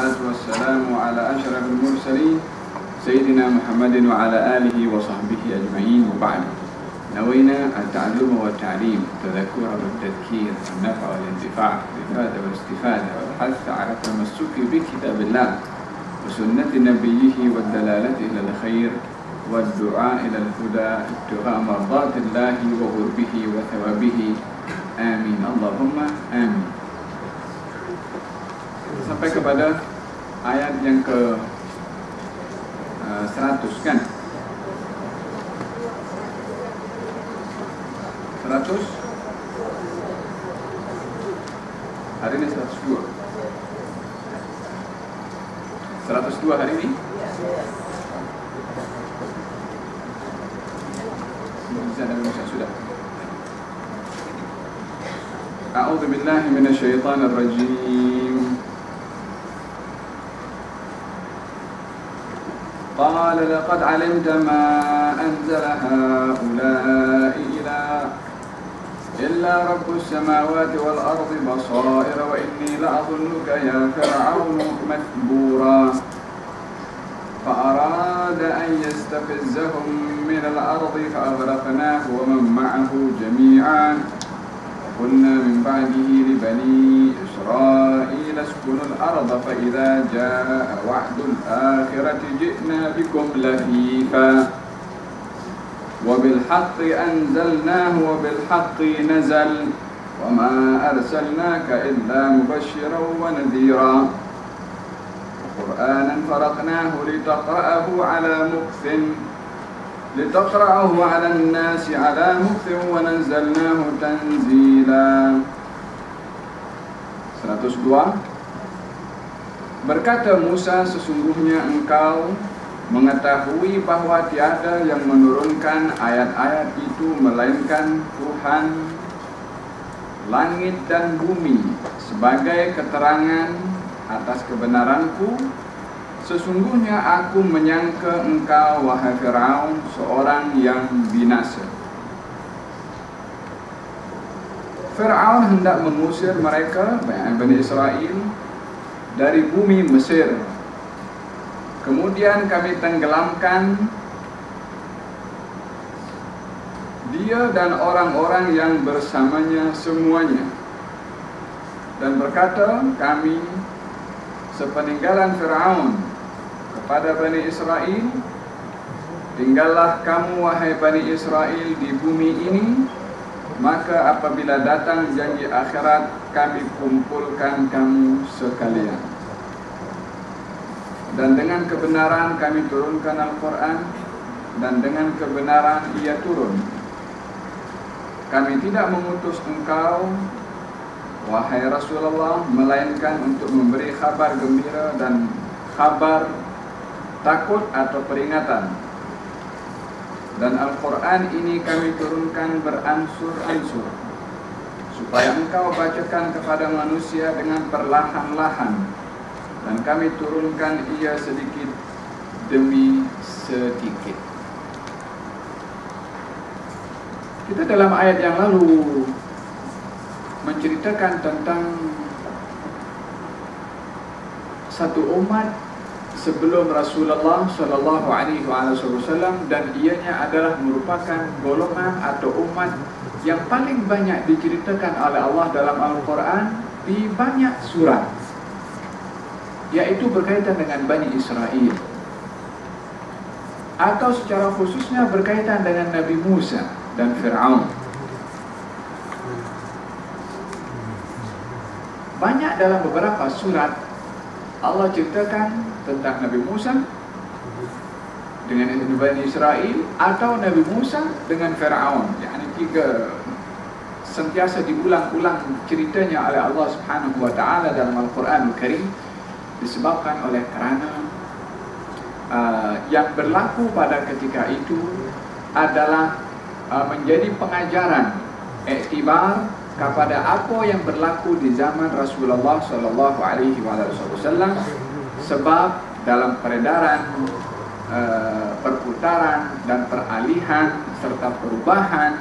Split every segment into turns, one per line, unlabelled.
والصلاة والسلام على أشرف المرسلين سيدنا محمد وعلى آله وصحبه أجمعين وبعد. نوينا التعلم والتعليم، التذكر والتذكير، النفع والانتفاع، الإفادة والاستفادة، والحث على التمسك بكتاب الله وسنة نبيه والدلالة إلى الخير والدعاء إلى الهدى ابتغاء مرضات الله وقربه وثوابه. آمين اللهم آمين. Sampai kepada ayat yang ke 100 kan? 100? Hari ini 102. 102 hari ini? Bisa dan bisa sudah. A'udzu billahi minasyaitonir rajim. قال لقد علمت ما أنزل هؤلاء إلا رب السماوات والأرض بصائر وإني لأظنك يا فرعون مثبورا فأراد أن يستفزهم من الأرض فأغرقناه ومن معه جميعا قلنا من بعده لبني إسرائيل اسكنوا الأرض فإذا جاء وعد الآخرة جئنا بكم لفيفا وبالحق أنزلناه وبالحق نزل وما أرسلناك إلا مبشرا ونذيرا وقرآنا فرقناه لتقرأه على الناس على مكث ونزلناه تنزيلا. 102. Berkata Musa, sesungguhnya engkau mengetahui bahwa tiada yang menurunkan ayat-ayat itu melainkan Tuhan langit dan bumi sebagai keterangan atas kebenaranku. Sesungguhnya aku menyangka engkau, wahai Fir'aun, seorang yang binasa. Fir'aun hendak mengusir mereka, Bani Israel, dari bumi Mesir. Kemudian kami tenggelamkan dia dan orang-orang yang bersamanya semuanya. Dan berkata kami sepeninggalan Fir'aun kepada Bani Israel, tinggallah kamu wahai Bani Israel di bumi ini, maka apabila datang janji akhirat kami kumpulkan kamu sekalian. Dan dengan kebenaran kami turunkan Al-Quran, dan dengan kebenaran ia turun. Kami tidak mengutus engkau wahai Rasulullah melainkan untuk memberi kabar gembira dan kabar takut atau peringatan. Dan Al-Quran ini kami turunkan beransur-ansur supaya engkau bacakan kepada manusia dengan perlahan-lahan, dan kami turunkan ia sedikit demi sedikit. Kita dalam ayat yang lalu menceritakan tentang satu umat sebelum Rasulullah Shallallahu Alaihi Wasallam, dan ianya adalah merupakan golongan atau umat yang paling banyak diceritakan oleh Allah dalam Al-Quran di banyak surat, yaitu berkaitan dengan Bani Israel, atau secara khususnya berkaitan dengan Nabi Musa dan Fir'aun. Banyak dalam beberapa surat Allah ceritakan tentang Nabi Musa dengan Bani Israel, atau Nabi Musa dengan Fir'aun. Yani tiga sentiasa diulang-ulang ceritanya oleh Allah Subhanahu wa Ta'ala dalam Al-Quran Al-Karim, disebabkan oleh kerana yang berlaku pada ketika itu adalah menjadi pengajaran, iktibar kepada apa yang berlaku di zaman Rasulullah Sallallahu Alaihi Wasallam. Sebab dalam peredaran, perputaran dan peralihan serta perubahan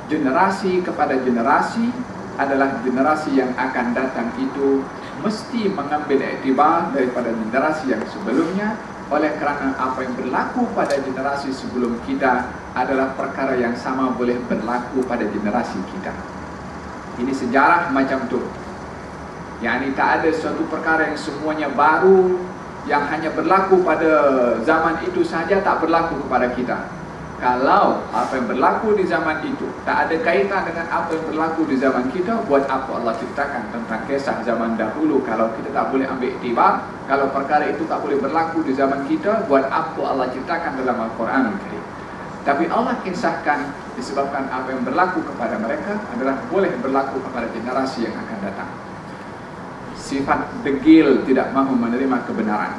generasi kepada generasi adalah generasi yang akan datang itu mesti mengambil iktibar daripada generasi yang sebelumnya, oleh kerana apa yang berlaku pada generasi sebelum kita adalah perkara yang sama boleh berlaku pada generasi kita. Ini sejarah macam tu. Yani tak ada suatu perkara yang semuanya baru, yang hanya berlaku pada zaman itu saja, tak berlaku kepada kita. Kalau apa yang berlaku di zaman itu tak ada kaitan dengan apa yang berlaku di zaman kita, buat apa Allah ceritakan tentang kisah zaman dahulu kalau kita tak boleh ambil iktibar? Kalau perkara itu tak boleh berlaku di zaman kita, buat apa Allah ceritakan dalam Al-Quran Al-Karim? Tapi Allah kisahkan disebabkan apa yang berlaku kepada mereka adalah boleh berlaku kepada generasi yang akan datang. Sifat degil, tidak mahu menerima kebenaran,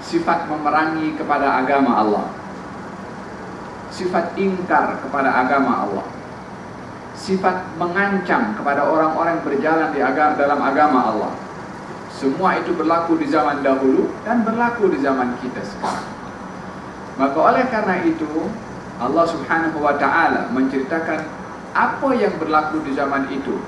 sifat memerangi kepada agama Allah, sifat ingkar kepada agama Allah, sifat mengancam kepada orang-orang berjalan di dalam agama Allah. Semua itu berlaku di zaman dahulu dan berlaku di zaman kita sekarang. Maka oleh karena itu Allah Subhanahu wa ta'ala menceritakan apa yang berlaku di zaman itu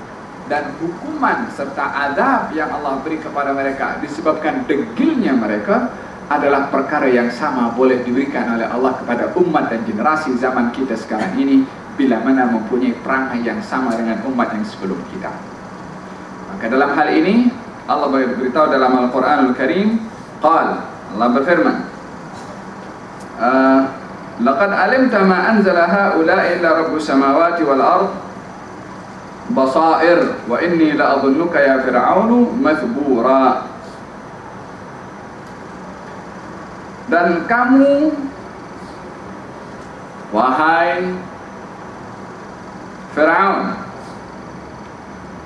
dan hukuman serta azab yang Allah beri kepada mereka disebabkan degilnya mereka adalah perkara yang sama boleh diberikan oleh Allah kepada umat dan generasi zaman kita sekarang ini bila mana mempunyai perangai yang sama dengan umat yang sebelum kita. Maka dalam hal ini Allah beritahu dalam Al-Quranul Karim, Allah berfirman, laqad alimta ma anzala haula'i illa rabbus samawati wal ard basair wa inni la adhunnuka ya fir'aunu mathbura. Dan kamu, wahai Firaun,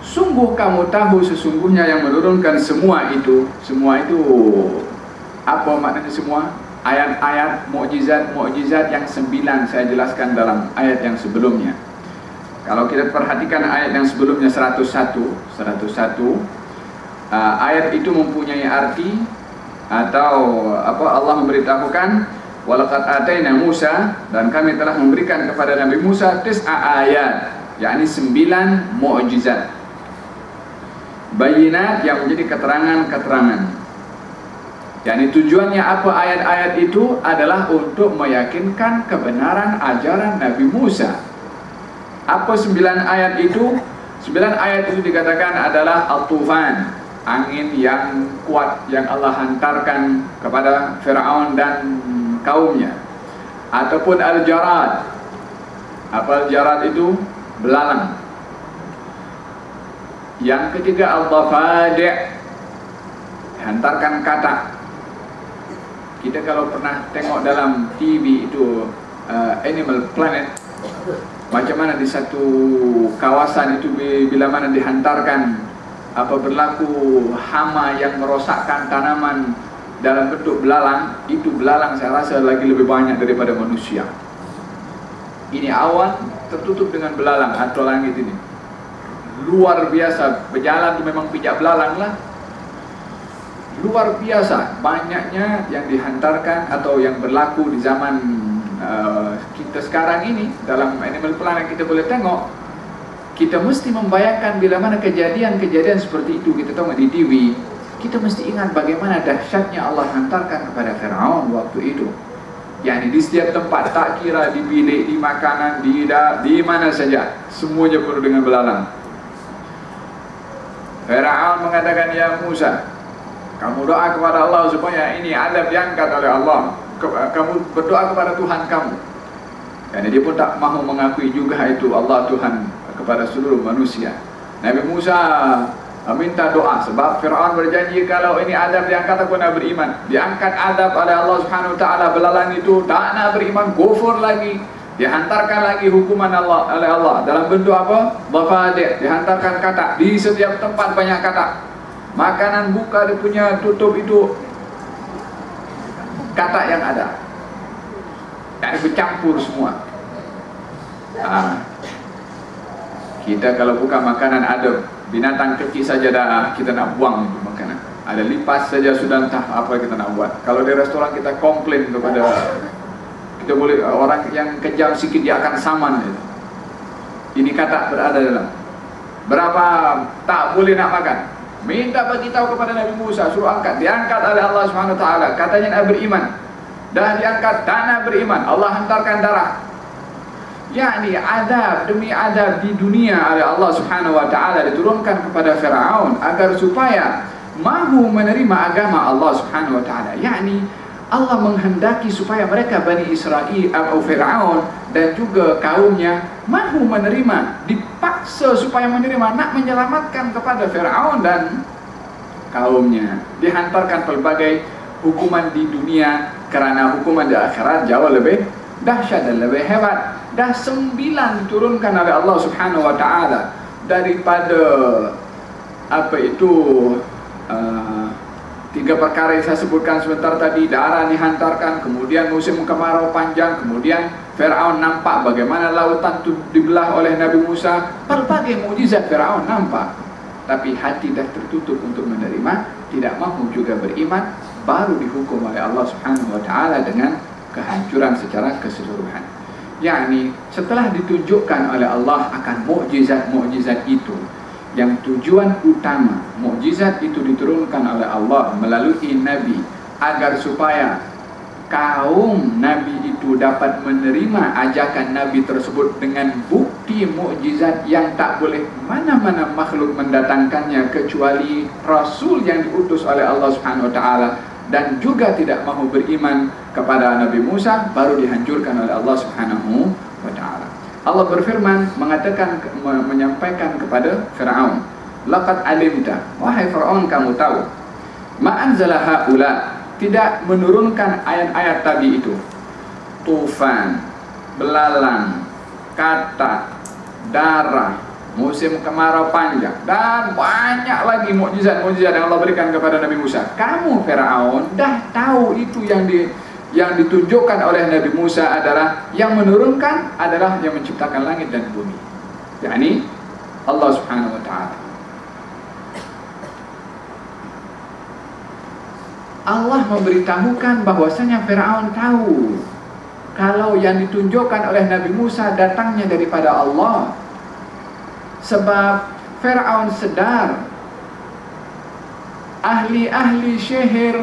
sungguh kamu tahu sesungguhnya yang menurunkan semua itu apa maknanya semua? Ayat-ayat mukjizat yang 9 saya jelaskan dalam ayat yang sebelumnya. Kalau kita perhatikan ayat yang sebelumnya 101, ayat itu mempunyai arti atau apa? Allah memberitahukan walaqad ataina Musa, dan kami telah memberikan kepada Nabi Musa 9 ayat, yakni 9 mukjizat bayinat yang menjadi keterangan-keterangan. Yani tujuannya apa ayat-ayat itu adalah untuk meyakinkan kebenaran ajaran Nabi Musa. Apa 9 ayat itu? 9 ayat itu dikatakan adalah Al-Tufan, angin yang kuat yang Allah hantarkan kepada Fir'aun dan kaumnya. Ataupun Al-Jarad. Apa Al-Jarad itu? Belalang. Yang ketiga Al-Dhafadi', hantarkan katak. Kita kalau pernah tengok dalam TV itu Animal Planet, macam mana di satu kawasan itu bila mana dihantarkan apa berlaku hama yang merosakkan tanaman dalam bentuk belalang, itu belalang saya rasa lagi lebih banyak daripada manusia. Ini awan tertutup dengan belalang atau langit ini. Luar biasa, berjalan itu memang pijak belalang lah. Luar biasa banyaknya yang dihantarkan atau yang berlaku di zaman kita sekarang ini. Dalam Animal Planet kita boleh tengok, kita mesti membayangkan bila mana kejadian-kejadian seperti itu kita tengok di TV, kita mesti ingat bagaimana dahsyatnya Allah hantarkan kepada Firaun waktu itu. Yani di setiap tempat, tak kira di bilik, di makanan, di mana saja, semuanya penuh dengan belalang. Firaun mengatakan, ya Musa, kamu doa kepada Allah supaya ini azab diangkat oleh Allah. Kamu berdoa kepada Tuhan kamu. Dan dia pun tak mahu mengakui juga itu Allah Tuhan kepada seluruh manusia. Nabi Musa minta doa sebab Fir'aun berjanji kalau ini azab diangkat aku nak beriman. Diangkat azab oleh Allah Subhanahu Wa Taala, belalang itu tak nak beriman, gofur lagi. Dihantarkan lagi hukuman Allah oleh Allah dalam bentuk apa? Dhafadi', dihantarkan katak. Di setiap tempat banyak katak. Makanan buka dia punya tutup itu katak yang ada. Tak bercampur semua. Kita kalau buka makanan ada binatang kecil saja dah kita nak buang itu makanan. Ada lipas saja sudah entah apa kita nak buat. Kalau di restoran kita komplain kepada, kita boleh, orang yang kejam sikit dia akan saman itu. Ini katak berada dalam. Berapa tak boleh nak makan. Minta bagi tahu kepada Nabi Musa, suruh angkat. Diangkat oleh Allah Subhanahu Wa Taala. Katanya nak beriman. Dah diangkat, tak nak beriman. Allah hantarkan darah. yakni azab demi azab di dunia oleh Allah Subhanahu Wa Taala diturunkan kepada Firaun agar supaya mahu menerima agama Allah Subhanahu Wa Taala. Yakni Allah menghendaki supaya mereka Bani Israel atau Firaun dan juga kaumnya mahu menerima, dipaksa supaya menerima, nak menyelamatkan kepada Firaun dan kaumnya. Dihantarkan pelbagai hukuman di dunia kerana hukuman di akhirat jauh lebih dahsyat dan lebih hebat. Dah 9 diturunkan oleh Allah Subhanahu Wa Taala daripada apa itu 3 perkara yang saya sebutkan sebentar tadi. Darah dihantarkan, kemudian musim kemarau panjang, kemudian Firaun nampak bagaimana lautan itu dibelah oleh Nabi Musa. Pelbagai mukjizat Firaun nampak, tapi hati dah tertutup untuk menerima, tidak mahu juga beriman. Baru dihukum oleh Allah Subhanahu Wa Taala dengan kehancuran secara keseluruhan. Yakni setelah ditunjukkan oleh Allah akan mukjizat-mukjizat itu, yang tujuan utama mukjizat itu diturunkan oleh Allah melalui Nabi agar supaya kaum Nabi itu dapat menerima ajakan Nabi tersebut dengan bukti mukjizat yang tak boleh mana-mana makhluk mendatangkannya kecuali Rasul yang diutus oleh Allah Subhanahu Wa Taala, dan juga tidak mahu beriman kepada Nabi Musa, baru dihancurkan oleh Allah Subhanahu Wa Taala. Allah berfirman mengatakan, menyampaikan kepada Firaun, laqad alimta, wahai Firaun, kamu tahu, ma anzala haula, tidak menurunkan ayat-ayat tadi itu, tufan, belalang, katak, darah, musim kemarau panjang, dan banyak lagi mukjizat-mukjizat yang Allah berikan kepada Nabi Musa. Kamu Firaun dah tahu itu yang ditunjukkan oleh Nabi Musa adalah yang menurunkan adalah yang menciptakan langit dan bumi, yakni Allah Subhanahu Wa Taala. Allah memberitahukan bahwasanya Firaun tahu kalau yang ditunjukkan oleh Nabi Musa datangnya daripada Allah. Sebab Firaun sedar ahli-ahli sihir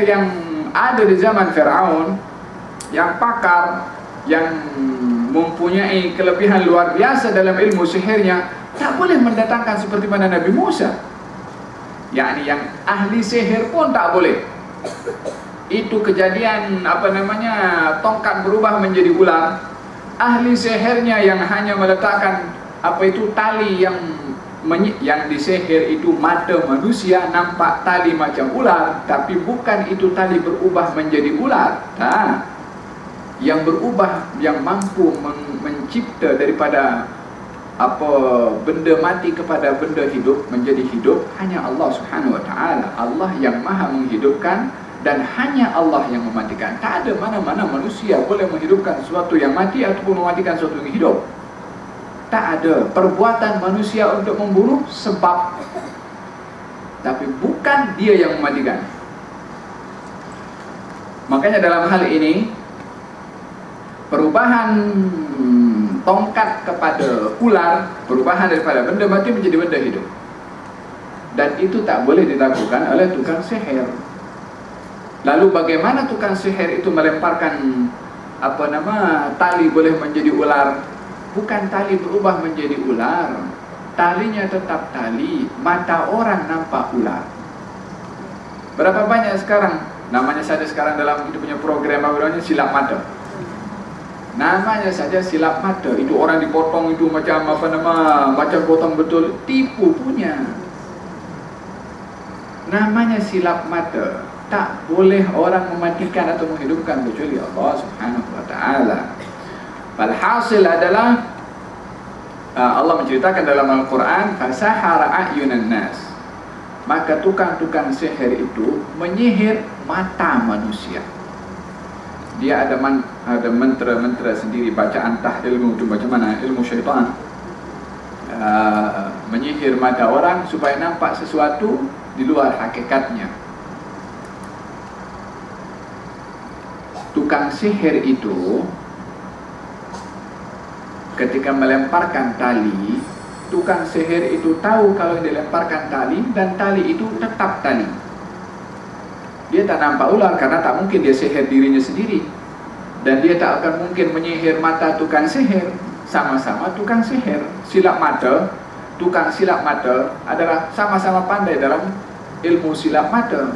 yang ada di zaman Firaun, yang pakar, yang mempunyai kelebihan luar biasa dalam ilmu sihirnya, tak boleh mendatangkan seperti mana Nabi Musa. Yakni yang ahli sihir pun tak boleh. Itu kejadian tongkat berubah menjadi ular. Ahli sihirnya yang hanya meletakkan tali yang disihir itu, mata manusia nampak tali macam ular, tapi bukan itu tali berubah menjadi ular. Nah, yang berubah, yang mampu mencipta daripada benda mati kepada benda hidup menjadi hidup, hanya Allah Subhanahu Wa Taala. Allah yang maha menghidupkan dan hanya Allah yang mematikan. Tak ada mana-mana manusia boleh menghidupkan sesuatu yang mati ataupun mematikan sesuatu yang hidup. Tak ada perbuatan manusia untuk membunuh sebab, tapi bukan dia yang mematikan. Makanya dalam hal ini perubahan tongkat kepada ular, perubahan daripada benda mati menjadi benda hidup, dan itu tak boleh dilakukan oleh tukang sihir. Lalu bagaimana tukang sihir itu melemparkan tali boleh menjadi ular? Bukan tali berubah menjadi ular, talinya tetap tali, mata orang nampak ular. Berapa banyak sekarang, namanya saja sekarang dalam itu punya program namanya silap mata. Namanya saja silap mata, itu orang dipotong itu macam macam potong betul, tipu punya. Namanya silap mata. Tak boleh orang mematikan atau menghidupkan kecuali Allah Subhanahu Wa Taala. Alhasil adalah Allah menceritakan dalam Al-Quran, fasahara a'yunan nas, maka tukang-tukang sihir itu menyihir mata manusia. Dia ada mantra-mantra sendiri, bacaan tah ilmu itu macam mana ilmu syaitan, menyihir mata orang supaya nampak sesuatu di luar hakikatnya. Tukang sihir itu ketika melemparkan tali, tukang sihir itu tahu kalau dilemparkan tali, dan tali itu tetap tali. Dia tak nampak ular karena tak mungkin dia sihir dirinya sendiri, dan dia tak akan mungkin menyihir mata tukang sihir. Sama-sama tukang sihir, silap mata, tukang silap mata adalah sama-sama pandai dalam ilmu silap mata.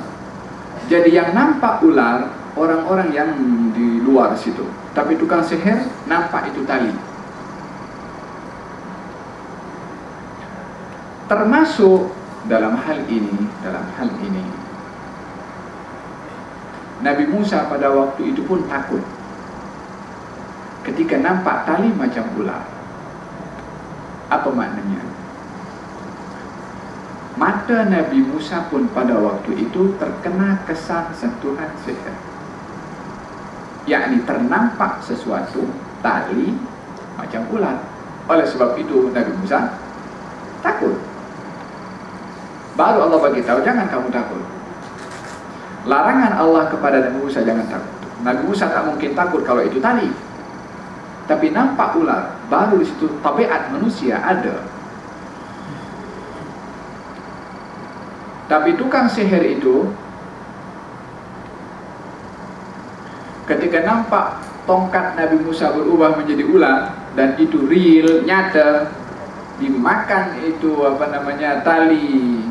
Jadi yang nampak ular orang-orang yang di luar situ, tapi tukang sihir nampak itu tali. Termasuk dalam hal ini Nabi Musa pada waktu itu pun takut ketika nampak tali macam ular. Apa maknanya? Mata Nabi Musa pun pada waktu itu terkena kesan sentuhan sihir, yakni ternampak sesuatu tali macam ular. Oleh sebab itu Nabi Musa takut. Baru Allah bagi tahu, jangan kamu takut. Larangan Allah kepada Nabi Musa, jangan takut. Nabi Musa tak mungkin takut kalau itu tali. Tapi nampak ular, baru di situ tabiat manusia ada. Tapi tukang sihir itu ketika nampak tongkat Nabi Musa berubah menjadi ular, dan itu real, nyata, dimakan itu tali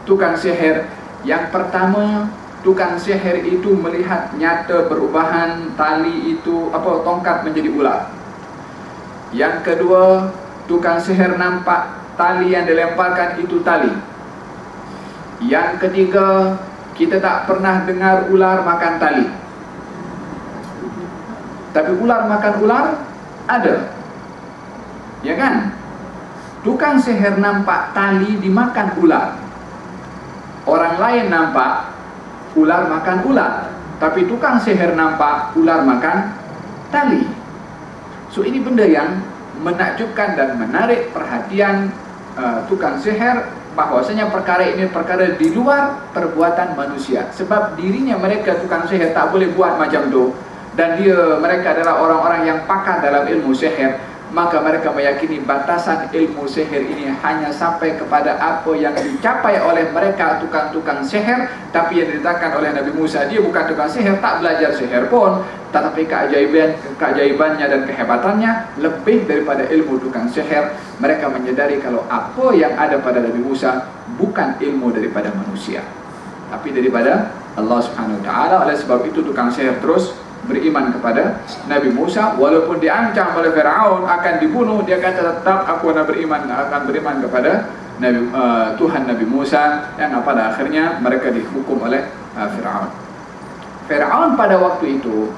tukang sihir. Yang pertama, tukang sihir itu melihat nyata perubahan tali itu tongkat menjadi ular. Yang kedua, tukang sihir nampak tali yang dilemparkan itu tali. Yang ketiga, kita tak pernah dengar ular makan tali, tapi ular makan ular ada, ya kan? Tukang sihir nampak tali dimakan ular. Orang lain nampak ular makan ular, tapi tukang sihir nampak ular makan tali. So ini benda yang menakjubkan dan menarik perhatian tukang sihir, bahwasanya perkara ini perkara di luar perbuatan manusia. Sebab dirinya mereka tukang sihir tak boleh buat macam tu, dan mereka adalah orang-orang yang pakar dalam ilmu sihir. Maka mereka meyakini batasan ilmu sihir ini hanya sampai kepada apa yang dicapai oleh mereka tukang-tukang sihir. Tapi yang diceritakan oleh Nabi Musa, dia bukan tukang sihir, tak belajar sihir pun, tetapi keajaibannya dan kehebatannya lebih daripada ilmu tukang sihir. Mereka menyadari kalau apa yang ada pada Nabi Musa bukan ilmu daripada manusia, tapi daripada Allah Subhanahu Wa Taala. Oleh sebab itu tukang sihir terus beriman kepada Nabi Musa, walaupun diancam oleh Firaun akan dibunuh, dia kata tetap aku akan beriman kepada Tuhan Nabi Musa, yang pada akhirnya mereka dihukum oleh Firaun. Firaun pada waktu itu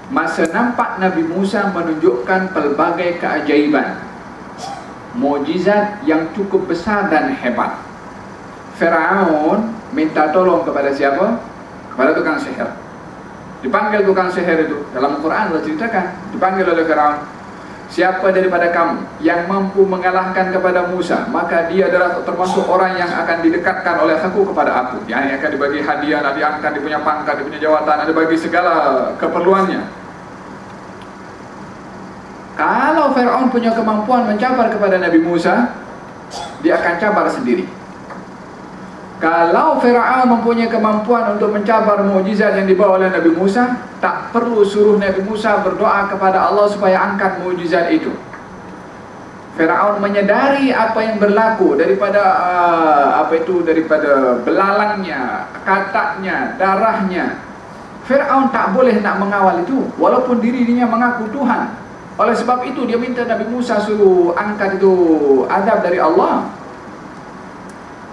masa nampak Nabi Musa menunjukkan pelbagai keajaiban, mukjizat yang cukup besar dan hebat. Firaun minta tolong kepada siapa? Kepada tukang sihir. Dipanggil tukang sihir itu, dalam Al-Quran Allah ceritakan, dipanggil oleh Firaun, siapa daripada kamu yang mampu mengalahkan kepada Musa, maka dia adalah termasuk orang yang akan didekatkan oleh aku kepada aku, yang akan dibagi hadiah, diangkat, dia punya pangkat, dia punya jawatan, ada bagi segala keperluannya. Kalau Firaun punya kemampuan mencabar kepada Nabi Musa, dia akan cabar sendiri. Kalau Firaun mempunyai kemampuan untuk mencabar mukjizat yang dibawa oleh Nabi Musa, tak perlu suruh Nabi Musa berdoa kepada Allah supaya angkat mukjizat itu. Firaun menyadari apa yang berlaku daripada daripada belalangnya, kataknya, darahnya. Firaun tak boleh nak mengawal itu, walaupun dirinya mengaku Tuhan. Oleh sebab itu dia minta Nabi Musa suruh angkat itu azab dari Allah.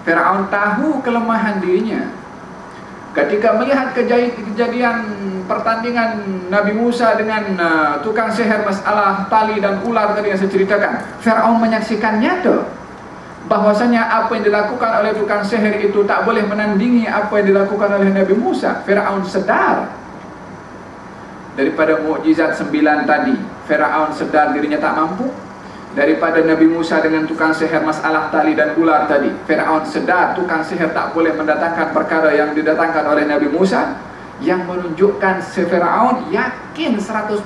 Firaun tahu kelemahan dirinya. Ketika melihat kejadian pertandingan Nabi Musa dengan tukang sihir, masalah tali dan ular tadi yang saya ceritakan, Firaun menyaksikan nyata bahwasanya apa yang dilakukan oleh tukang sihir itu tak boleh menandingi apa yang dilakukan oleh Nabi Musa. Firaun sedar daripada mukjizat 9 tadi. Firaun sedar dirinya tak mampu. Daripada Nabi Musa dengan tukang sihir masalah tali dan ular tadi, Firaun sedar tukang sihir tak boleh mendatangkan perkara yang didatangkan oleh Nabi Musa, yang menunjukkan Firaun yakin yakin 100%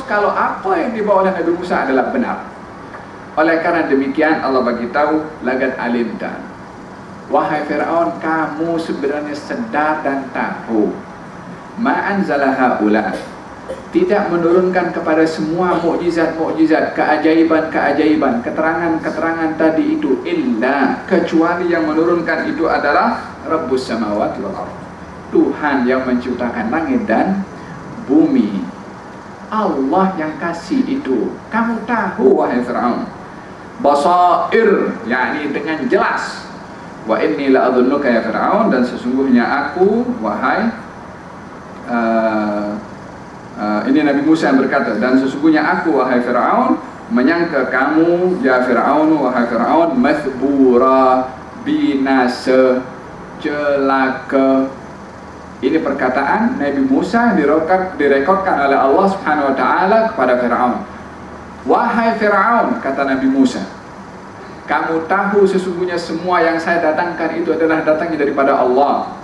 kalau apa yang dibawa oleh Nabi Musa adalah benar. Oleh karena demikian Allah bagi tahu, laqad alimta, wahai Fir'aun, kamu sebenarnya sedar dan tahu, ma anzala haula, tidak menurunkan kepada semua mukjizat-mukjizat, keajaiban-keajaiban, keterangan-keterangan tadi itu, illa, kecuali yang menurunkan itu adalah Rabbus samawati wal ardh, Tuhan yang menciptakan langit dan bumi. Allah yang kasih itu. Kamu tahu wahai Fir'aun. Basair, yakni dengan jelas. Wa inni la adhunnuka ya Fir'aun, dan sesungguhnya aku wahai ini Nabi Musa yang berkata, dan sesungguhnya aku wahai Fir'aun menyangka kamu ya Fir'aun, wahai Fir'aun, mathbura, binasa, celaka. Ini perkataan Nabi Musa direkodkan oleh Allah Subhanahu wa taala kepada Firaun. Wahai Firaun, kata Nabi Musa, kamu tahu sesungguhnya semua yang saya datangkan itu adalah datangnya daripada Allah,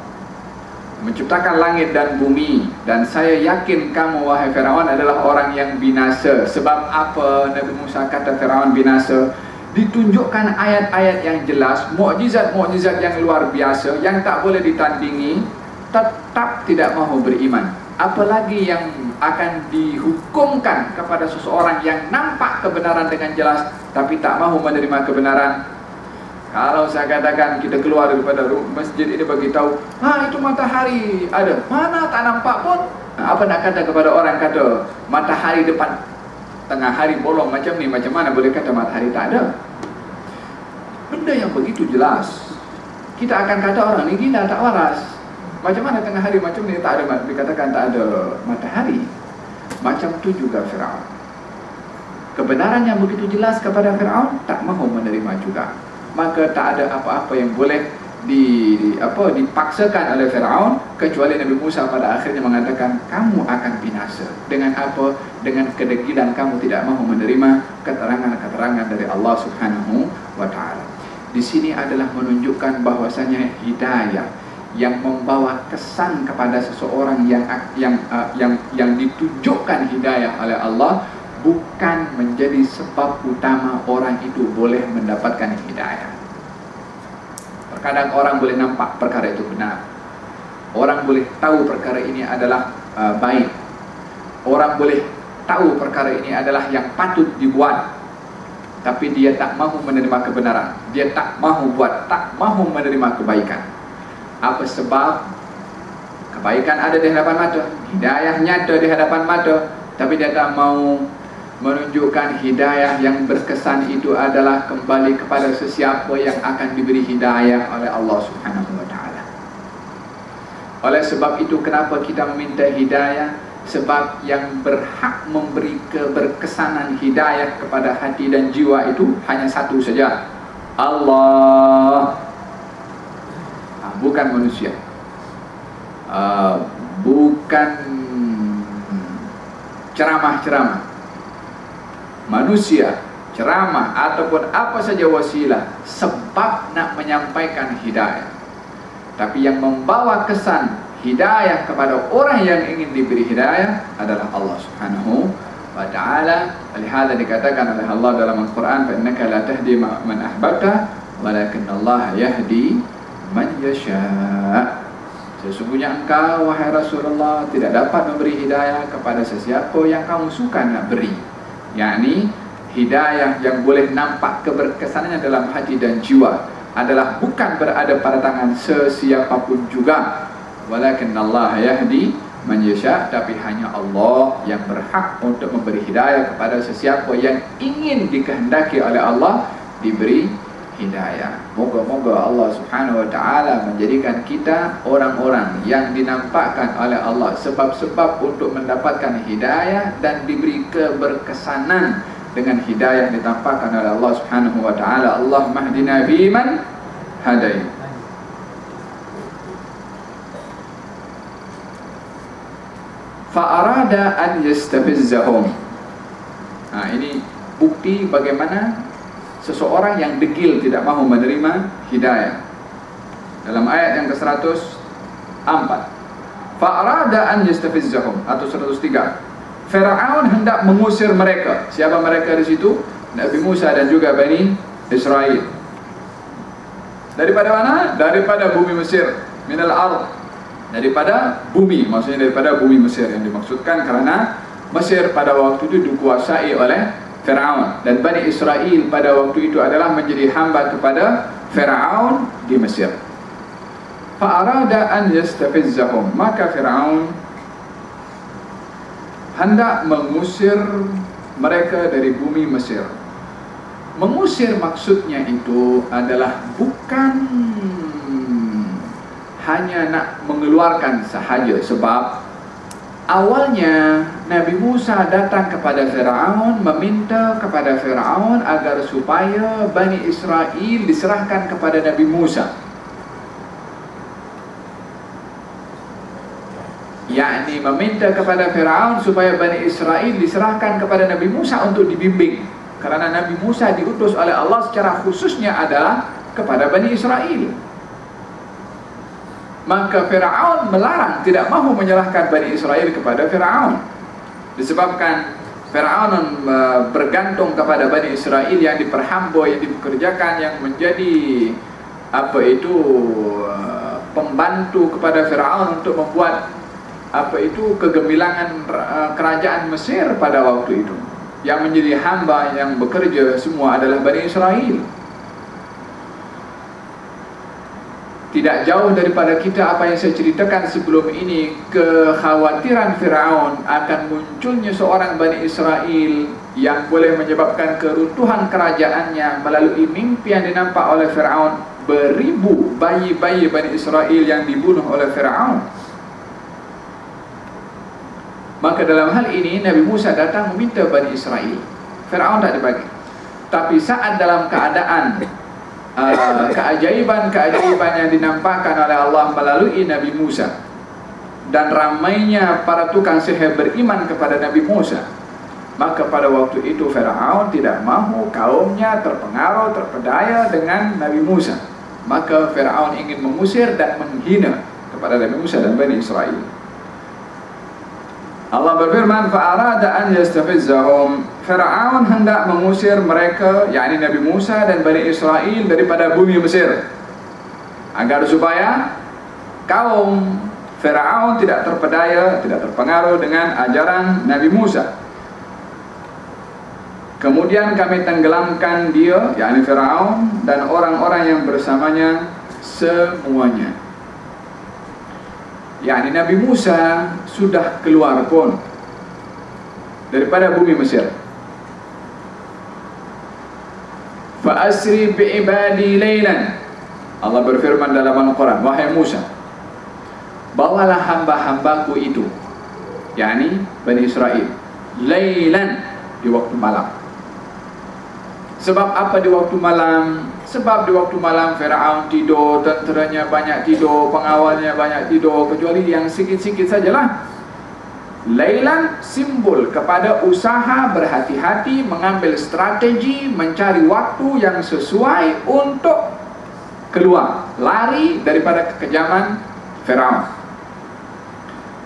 menciptakan langit dan bumi, dan saya yakin kamu wahai Firaun adalah orang yang binasa. Sebab apa Nabi Musa kata Firaun binasa? Ditunjukkan ayat-ayat yang jelas, mukjizat-mukjizat yang luar biasa yang tak boleh ditandingi, tetap tidak mahu beriman. Apalagi yang akan dihukumkan kepada seseorang yang nampak kebenaran dengan jelas tapi tak mahu menerima kebenaran. Kalau saya katakan kita keluar daripada masjid ini bagi tahu, itu matahari ada, mana tak nampak pun. Apa nak kata kepada orang kata matahari depan tengah hari bolong macam ni, macam mana boleh kata matahari tak ada? Benda yang begitu jelas, kita akan kata orang ni gila, tak waras. Macam mana tengah hari macam ni tak ada, dikatakan tak ada matahari. Macam tu juga Firaun. Kebenaran yang begitu jelas kepada Firaun tak mahu menerima juga. Maka tak ada apa-apa yang boleh dipaksakan oleh Firaun, kecuali Nabi Musa pada akhirnya mengatakan kamu akan binasa. Dengan apa? Dengan kedegilan kamu tidak mahu menerima keterangan-keterangan dari Allah Subhanahu wa taala. Di sini adalah menunjukkan bahwasanya hidayah yang membawa kesan kepada seseorang yang ditunjukkan hidayah oleh Allah bukan menjadi sebab utama orang itu boleh mendapatkan hidayah. Terkadang orang boleh nampak perkara itu benar, orang boleh tahu perkara ini adalah baik, orang boleh tahu perkara ini adalah yang patut dibuat, tapi dia tak mahu menerima kebenaran, dia tak mahu buat, tak mahu menerima kebaikan. Apa sebab? Kebaikan ada di hadapan mata, hidayah nyata di hadapan mata, tapi dia tak mau menunjukkan hidayah yang berkesan itu adalah kembali kepada sesiapa yang akan diberi hidayah oleh Allah Subhanahu wa taala. Oleh sebab itu kenapa kita meminta hidayah? Sebab yang berhak memberi keberkesanan hidayah kepada hati dan jiwa itu hanya satu saja, Allah. Bukan manusia, bukan ceramah-ceramah manusia, ceramah ataupun apa saja wasilah sebab nak menyampaikan hidayah. Tapi yang membawa kesan hidayah kepada orang yang ingin diberi hidayah adalah Allah Subhanahu wa ta'ala. Olehada dikatakan oleh Allah dalam Al-Quran, fa innaka la tahdi man ahbabta walakinnallaha yahdi man yasha'. Sesungguhnya engkau wahai Rasulullah tidak dapat memberi hidayah kepada sesiapa yang kamu suka nak beri, yakni hidayah yang boleh nampak keberkesanannya dalam hati dan jiwa adalah bukan berada pada tangan sesiapapun juga. Walakinnallaha yahdi man yasha', tapi hanya Allah yang berhak untuk memberi hidayah kepada sesiapa yang ingin dikehendaki oleh Allah diberi hidayah. Moga-moga Allah Subhanahu wa ta'ala menjadikan kita orang-orang yang dinampakkan oleh Allah sebab-sebab untuk mendapatkan hidayah dan diberi keberkesanan dengan hidayah ditampakkan oleh Allah Subhanahu wa ta'ala. Allahumma hdina fiman hadait. Fa'arada an yastafizzahum. Ini bukti bagaimana seseorang yang degil tidak mahu menerima hidayah. Dalam ayat yang ke-104, fa'arada an yastafizzahum, atau 103, Firaun hendak mengusir mereka. Siapa mereka di situ? Nabi Musa dan juga Bani Israel. Daripada mana? Daripada bumi Mesir. Minal ard, daripada bumi, maksudnya daripada bumi Mesir yang dimaksudkan, karena Mesir pada waktu itu dikuasai oleh Firaun, dan Bani Israel pada waktu itu adalah menjadi hamba kepada Firaun di Mesir. Fa'arada an yastafizzahum, maka Firaun hendak mengusir mereka dari bumi Mesir. Mengusir maksudnya itu adalah bukan hanya nak mengeluarkan sahaja, sebab awalnya Nabi Musa datang kepada Firaun, meminta kepada Firaun agar supaya Bani Israel diserahkan kepada Nabi Musa, yakni meminta kepada Firaun supaya Bani Israel diserahkan kepada Nabi Musa untuk dibimbing, karena Nabi Musa diutus oleh Allah secara khususnya adalah kepada Bani Israel. Maka Firaun melarang, tidak mahu menyerahkan Bani Israel kepada Firaun, disebabkan Firaun bergantung kepada Bani Israel yang diperhamba, yang dipekerjakan, yang menjadi pembantu kepada Firaun untuk membuat kegemilangan kerajaan Mesir pada waktu itu. Yang menjadi hamba, yang bekerja semua adalah Bani Israel. Tidak jauh daripada kita apa yang saya ceritakan sebelum ini, kekhawatiran Firaun akan munculnya seorang Bani Israel yang boleh menyebabkan keruntuhan kerajaannya melalui mimpi yang dinampak oleh Firaun, beribu bayi-bayi Bani Israel yang dibunuh oleh Firaun. Maka dalam hal ini Nabi Musa datang meminta Bani Israel. Firaun tak dibagi. Tapi saat dalam keadaan keajaiban-keajaiban yang dinampakkan oleh Allah melalui Nabi Musa, dan ramainya para tukang sihir beriman kepada Nabi Musa, maka pada waktu itu Firaun tidak mahu kaumnya terpengaruh, terpedaya dengan Nabi Musa. Maka Firaun ingin mengusir dan menghina kepada Nabi Musa dan Bani Israel. Allah berfirman, fa'arada an yastafizzahum, Firaun hendak mengusir mereka, yakni Nabi Musa dan Bani Israel, daripada bumi Mesir, agar supaya kaum Firaun tidak terpedaya, tidak terpengaruh dengan ajaran Nabi Musa. Kemudian kami tenggelamkan dia, yakni Firaun, dan orang-orang yang bersamanya semuanya. Yakni Nabi Musa sudah keluar pun daripada bumi Mesir. Fa asri bi ibadi laylan, Allah berfirman dalam Al-Quran, wahai Musa, bawalah hamba-hambaku itu, yakni Bani Israel, laylan, di waktu malam. Sebab apa di waktu malam? Sebab di waktu malam Firaun tidur, tenteranya banyak tidur, pengawalnya banyak tidur, kecuali yang sikit-sikit sajalah. Laylan simbol kepada usaha berhati-hati, mengambil strategi, mencari waktu yang sesuai untuk keluar, lari daripada kekejaman Firaun.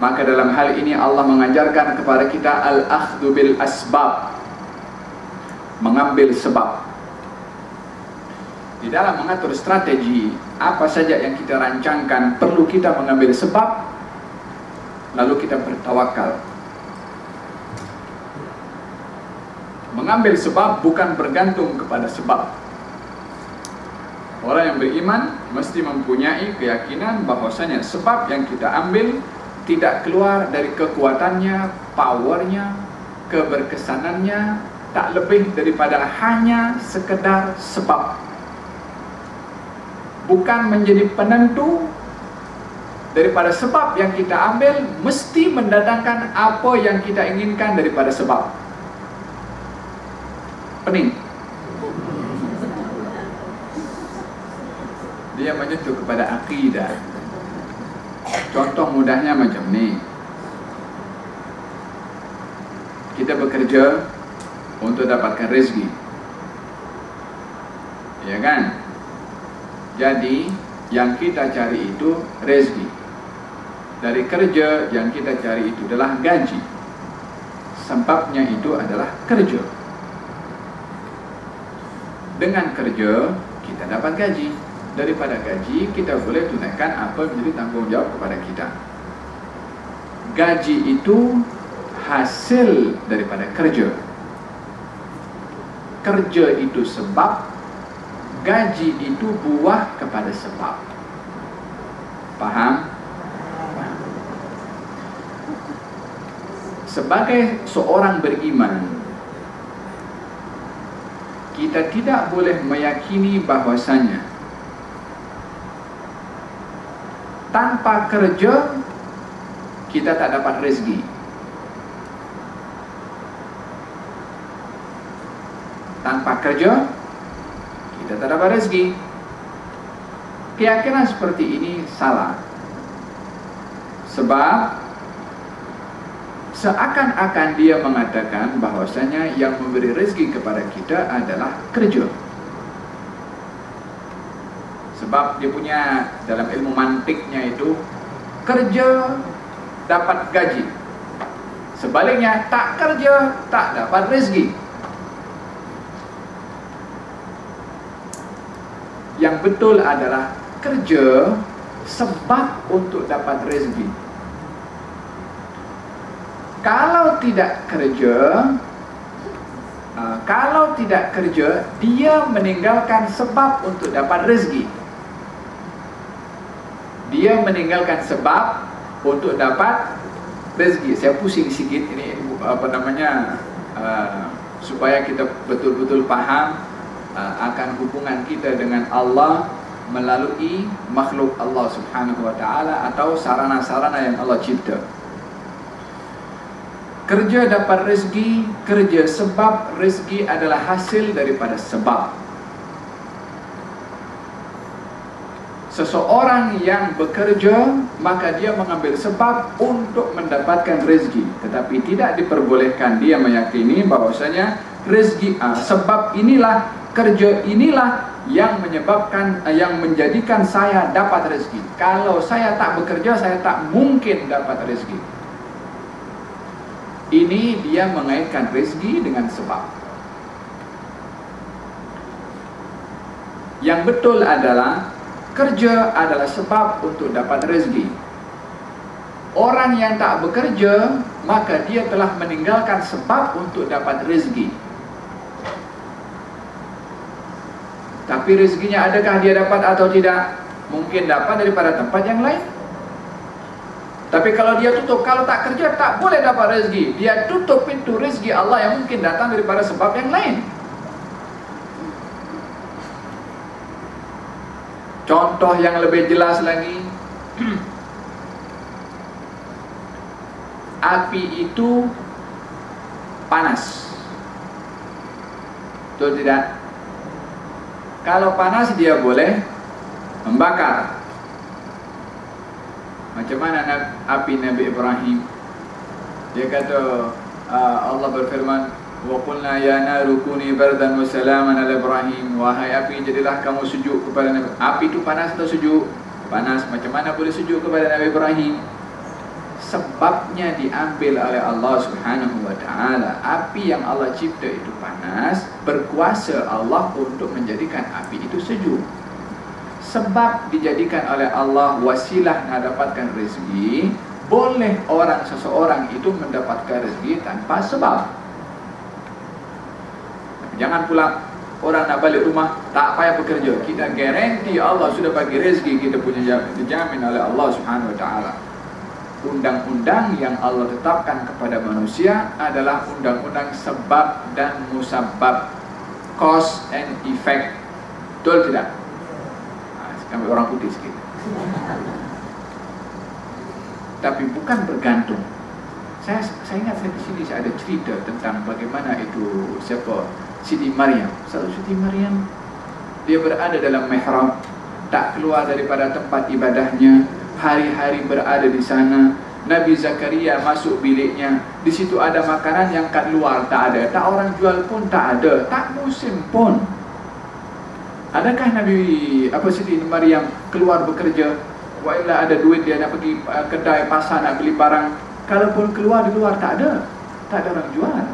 Maka dalam hal ini Allah mengajarkan kepada kita al-akhdhu bil asbab, mengambil sebab. Di dalam mengatur strategi, apa saja yang kita rancangkan, perlu kita mengambil sebab, lalu kita bertawakal. Mengambil sebab bukan bergantung kepada sebab. Orang yang beriman mesti mempunyai keyakinan bahwasanya sebab yang kita ambil tidak keluar dari kekuatannya, powernya, keberkesanannya, tak lebih daripada hanya sekedar sebab. Bukan menjadi penentu daripada sebab yang kita ambil, mesti mendatangkan apa yang kita inginkan daripada sebab. Pening. Dia menyentuh kepada akidah. Contoh mudahnya macam ni. Kita bekerja untuk dapatkan rezeki, ya kan? Jadi yang kita cari itu rezeki. Dari kerja yang kita cari itu adalah gaji. sebabnya itu adalah kerja. Dengan kerja kita dapat gaji. Daripada gaji kita boleh tunaikan apa yang menjadi tanggung jawab kepada kita. Gaji itu hasil daripada kerja. Kerja itu sebab, gaji itu buah kepada sebab. Faham? Sebagai seorang beriman, kita tidak boleh meyakini bahwasanya tanpa kerja kita tak dapat rezeki. Tanpa kerja kita tak dapat rezeki. Keyakinan seperti ini salah. Sebab seakan-akan dia mengatakan bahwasanya yang memberi rezeki kepada kita adalah kerja. Sebab dia punya dalam ilmu mantiknya itu kerja dapat gaji. Sebaliknya tak kerja tak dapat rezeki. Yang betul adalah kerja sebab untuk dapat rezeki. Kalau tidak kerja, dia meninggalkan sebab untuk dapat rezeki. Dia meninggalkan sebab untuk dapat rezeki. Saya pusing sikit ini supaya kita betul-betul paham akan hubungan kita dengan Allah melalui makhluk Allah Subhanahu wa taala atau sarana-sarana yang Allah cipta. Kerja dapat rezeki, kerja sebab, rezeki adalah hasil daripada sebab. Seseorang yang bekerja, maka dia mengambil sebab untuk mendapatkan rezeki. Tetapi tidak diperbolehkan dia meyakini bahwasanya rezeki, sebab inilah, kerja inilah yang menyebabkan, yang menjadikan saya dapat rezeki. Kalau saya tak bekerja, saya tak mungkin dapat rezeki. Ini dia mengaitkan rezeki dengan sebab. Yang betul adalah kerja adalah sebab untuk dapat rezeki. Orang yang tak bekerja, maka dia telah meninggalkan sebab untuk dapat rezeki. Tapi rezekinya adakah dia dapat atau tidak? Mungkin dapat daripada tempat yang lain. Tapi kalau dia tutup, kalau tak kerja tak boleh dapat rezeki. Dia tutup pintu rezeki Allah yang mungkin datang daripada sebab yang lain. Contoh yang lebih jelas lagi, api itu panas, betul tidak? Kalau panas dia boleh membakar. Macam mana api Nabi Ibrahim? Dia kata, Allah berfirman, wa qulna ya naru kuni bardan wa salaman ala Ibrahim. Wahai api, jadilah kamu sejuk kepada Nabi. Api itu panas atau sejuk? Panas. Macam mana boleh sejuk kepada Nabi Ibrahim? Sebabnya diambil oleh Allah Subhanahu wa taala. Api yang Allah cipta itu panas, berkuasa Allah untuk menjadikan api itu sejuk. Sebab dijadikan oleh Allah wasilah mendapatkan rezeki. Boleh seseorang itu mendapatkan rezeki tanpa sebab. Jangan pula orang nak balik rumah tak payah bekerja. Kita garanti Allah sudah bagi rezeki kita punya dijamin oleh Allah Subhanahu wa taala. Undang-undang yang Allah tetapkan kepada manusia adalah undang-undang sebab dan musabab, cause and effect. Betul tidak? Kami orang putih sikit. Tapi bukan bergantung. Saya ingat di sini saya ada cerita tentang bagaimana itu Siti Maryam. Satu Siti Maryam, dia berada dalam mihrab, tak keluar daripada tempat ibadahnya, hari-hari berada di sana. Nabi Zakaria masuk biliknya, di situ ada makanan yang kat luar tak ada, tak orang jual pun tak ada, tak musim pun. Adakah Siti Maryam keluar bekerja? Wailah ada duit dia nak pergi kedai pasar nak beli barang. Kalaupun keluar, di luar tak ada. Tak ada orang jual.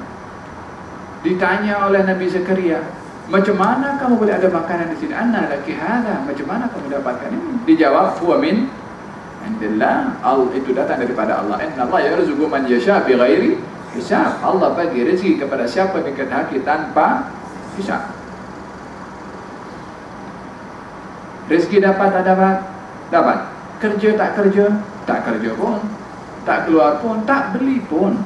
Ditanya oleh Nabi Zakaria, macam mana kamu boleh ada makanan di sini? Anna laki hadha, macam mana kamu dapatkan ini? Dijawab, huwa min indillah, itu datang daripada Allah. Inna Allah yarzuqu man yasha bi ghairi hisab. Allah bagi rezeki kepada siapa yang dikehendaki tanpa hisab. Rezeki dapat tak dapat? Dapat. Kerja tak kerja? Tak kerja pun. Tak keluar pun, tak beli pun.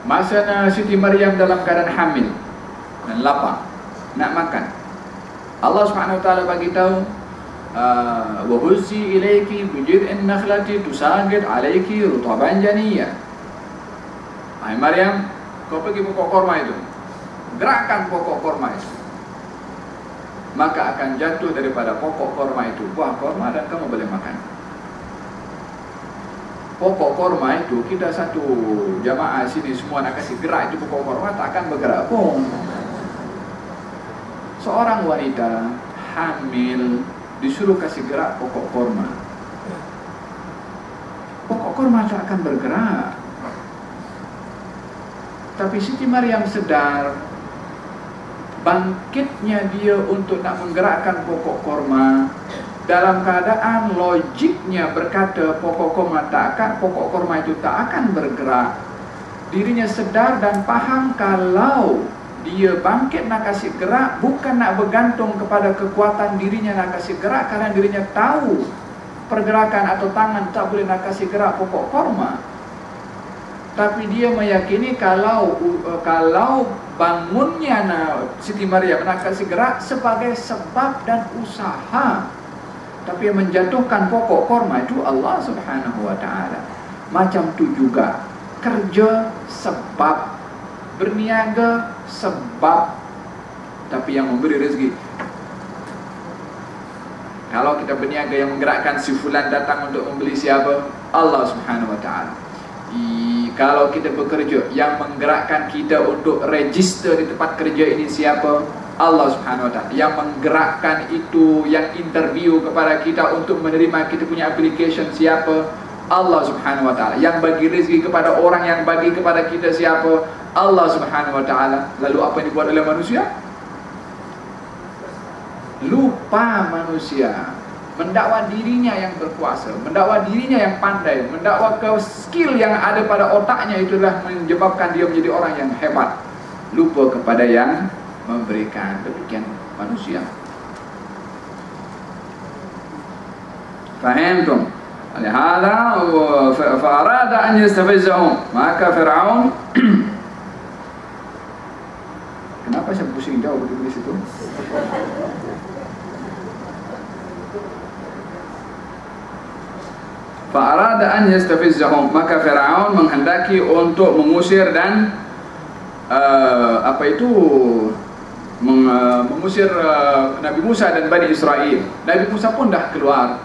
Masa Siti Maryam dalam keadaan hamil dan lapar, nak makan, Allah Subhanahu wa taala bagi tahu, wa huzzi ilayki bi jid'in nakhlati tusaqit alayki rutaban janiyya. Hai Maryam, kau pergi pokok korma itu, gerakkan pokok korma itu, maka akan jatuh daripada pokok korma itu buah korma dan kamu boleh makan. Pokok korma itu, kita satu jamaah sini semua nak kasih gerak itu pokok korma, tak akan bergerak pun. Seorang wanita hamil disuruh kasih gerak pokok korma, pokok korma tak akan bergerak. Tapi Siti Maryam sedar bangkitnya dia untuk nak menggerakkan pokok korma, dalam keadaan logiknya berkata pokok korma itu tak akan bergerak. Dirinya sedar dan paham kalau dia bangkit nak kasih gerak, bukan nak bergantung kepada kekuatan dirinya nak kasih gerak, karena dirinya tahu pergerakan atau tangan tak boleh nak kasih gerak pokok korma. Tapi dia meyakini kalau bangunnya Siti Maryam nak kasih gerak sebagai sebab dan usaha. Tapi yang menjatuhkan pokok korma itu Allah Subhanahu wa ta'ala. Macam tu juga, kerja sebab, berniaga sebab, tapi yang memberi rezeki. Kalau kita berniaga, yang menggerakkan si fulan datang untuk membeli siapa? Allah Subhanahu wa ta'ala. Kalau kita bekerja, yang menggerakkan kita untuk register di tempat kerja ini siapa? Allah Subhanahu wa ta'ala. Yang menggerakkan itu, yang interview kepada kita untuk menerima kita punya application siapa? Allah Subhanahu wa ta'ala. Yang bagi rezeki kepada orang yang bagi kepada kita siapa? Allah Subhanahu wa ta'ala. Lalu apa yang dibuat oleh manusia? Lupa manusia, mendakwa dirinya yang berkuasa, mendakwa dirinya yang pandai, mendakwa ke skill yang ada pada otaknya, itulah menyebabkan dia menjadi orang yang hebat. Lupa kepada yang memberikan. Demikian manusia. Fahamtum? Lihada fa'arada an yastafizahum, maka Fir'aun kenapa saya pusing jauh di situ? Fa'arada an yastafizahum, maka Fir'aun menghendaki untuk mengusir dan mengusir Nabi Musa dan Bani Israel. Nabi Musa pun dah keluar,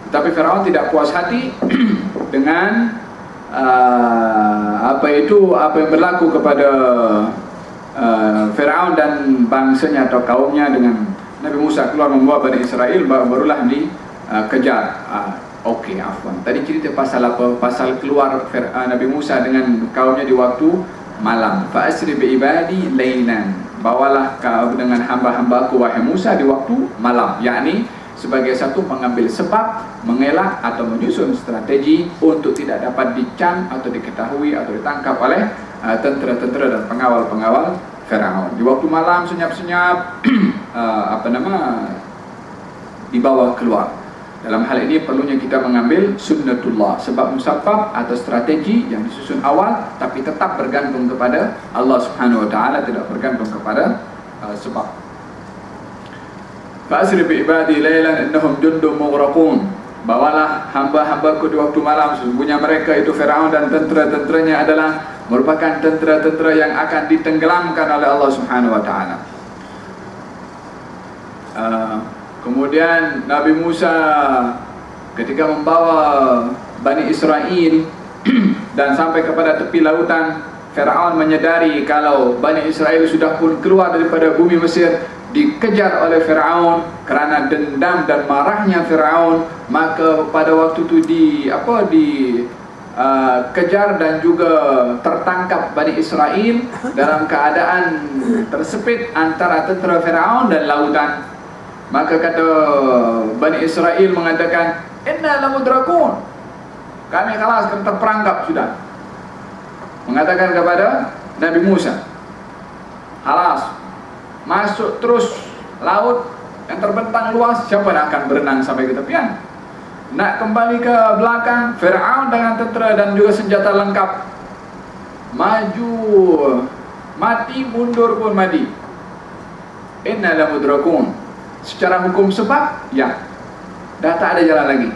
tetapi Firaun tidak puas hati dengan apa yang berlaku kepada Firaun dan bangsanya atau kaumnya dengan Nabi Musa keluar membawa Bani Israel, barulah dikejar. Okey, afwan. Tadi cerita pasal apa? Pasal keluar Nabi Musa dengan kaumnya di waktu malam. Fa asri bi ibadi lailan, bawalah kau dengan hamba-hambaku wahai Musa di waktu malam, yakni sebagai satu mengambil sebab, mengelak atau menyusun strategi untuk tidak dapat dicam atau diketahui atau ditangkap oleh tentera-tentera dan pengawal-pengawal Firaun. Di waktu malam senyap-senyap dibawa keluar. Dalam hal ini perlunya kita mengambil sunnatullah, sebab musabab atau strategi yang disusun awal, tapi tetap bergantung kepada Allah Subhanahu wa ta'ala, tidak bergantung kepada sebab. Fa'asri bi ibadi lailan innahum jundum mughraqun, bawalah hamba-hambaku di waktu malam, sesungguhnya mereka itu Firaun dan tentera-tenteranya adalah merupakan tentera-tentera yang akan ditenggelamkan oleh Allah Subhanahu wa ta'ala. Kemudian Nabi Musa ketika membawa Bani Israel dan sampai kepada tepi lautan, Firaun menyadari kalau Bani Israel sudah pun keluar daripada bumi Mesir, dikejar oleh Firaun. Kerana dendam dan marahnya Firaun, maka pada waktu itu kejar dan juga tertangkap Bani Israel dalam keadaan tersepit antara tentera Firaun dan lautan. Maka kata Bani Israel mengatakan, inna lamudrakun, kami kalah, kami terperangkap sudah. Mengatakan kepada Nabi Musa, halas, masuk terus laut yang terbentang luas, siapa yang akan berenang sampai ke tepian? Nak kembali ke belakang, Fir'aun dengan tentera dan juga senjata lengkap, maju mati, mundur pun mati. Inna lamudrakun. Secara hukum sebab, ya, dah tak ada jalan lagi.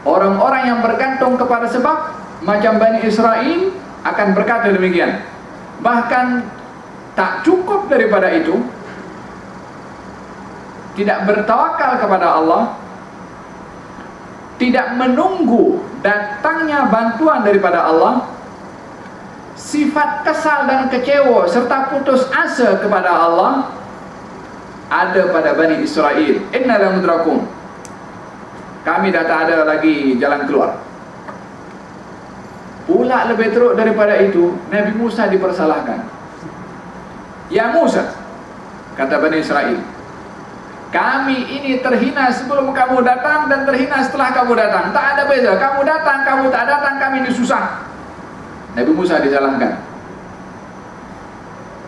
Orang-orang yang bergantung kepada sebab macam Bani Israel akan berkata demikian. Bahkan tak cukup daripada itu, tidak bertawakal kepada Allah, tidak menunggu datangnya bantuan daripada Allah, sifat kesal dan kecewa serta putus asa kepada Allah ada pada Bani Israel. Inna lamudrakun, kami dah tak ada lagi jalan keluar. Pula lebih teruk daripada itu, Nabi Musa dipersalahkan. Ya Musa, kata Bani Israel, kami ini terhina sebelum kamu datang dan terhina setelah kamu datang. Tak ada beza, kamu datang, kamu tak datang, kami disusah. Nabi Musa disalahkan.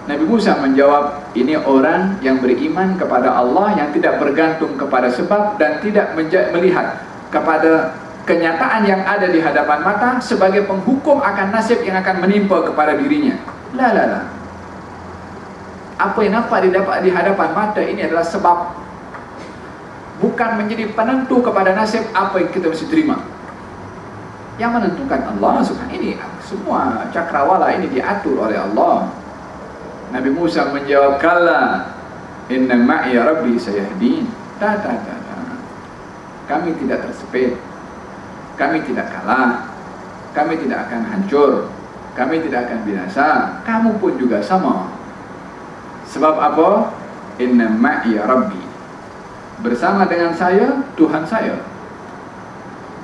Nabi Musa menjawab, ini orang yang beriman kepada Allah, yang tidak bergantung kepada sebab dan tidak melihat kepada kenyataan yang ada di hadapan mata sebagai penghukum akan nasib yang akan menimpa kepada dirinya. La. Apa yang nampak didapat di hadapan mata ini adalah sebab, bukan menjadi penentu kepada nasib apa yang kita mesti terima. Yang menentukan Allah subhanahu. Ini semua cakrawala ini diatur oleh Allah. Nabi Musa menjawab, kalla inna ma'iya rabbi sayahdin. Tak. Kami tidak tersepit, kami tidak kalah, kami tidak akan hancur, kami tidak akan binasa, kamu pun juga sama. Sebab apa? Inna ma'iya rabbi, bersama dengan saya Tuhan saya.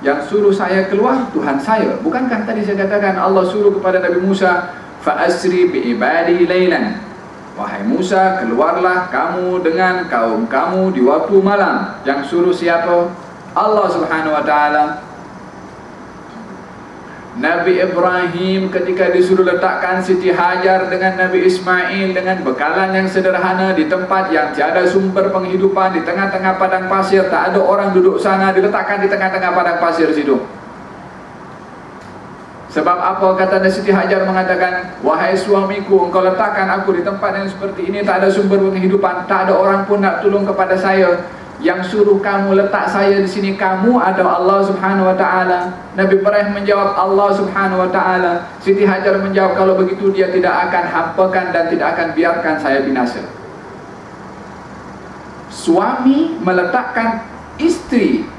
Yang suruh saya keluar Tuhan saya. Bukankah tadi saya katakan Allah suruh kepada Nabi Musa, fa'asri bi'ibadi laylan, wahai Musa, keluarlah kamu dengan kaum kamu di waktu malam. Yang suruh siapa? Allah subhanahu wa ta'ala. Nabi Ibrahim ketika disuruh letakkan Siti Hajar dengan Nabi Ismail dengan bekalan yang sederhana di tempat yang tiada sumber penghidupan, di tengah-tengah padang pasir, tak ada orang duduk sana, diletakkan di tengah-tengah padang pasir situ. Sebab apa? Kata Siti Hajar mengatakan, wahai suamiku, engkau letakkan aku di tempat yang seperti ini, tak ada sumber penghidupan, tak ada orang pun nak tolong kepada saya. Yang suruh kamu letak saya di sini kamu atau Allah subhanahu wa ta'ala? Nabi Ibrahim menjawab, Allah subhanahu wa ta'ala. Siti Hajar menjawab, kalau begitu dia tidak akan hampakan dan tidak akan biarkan saya binasa. Suami meletakkan istri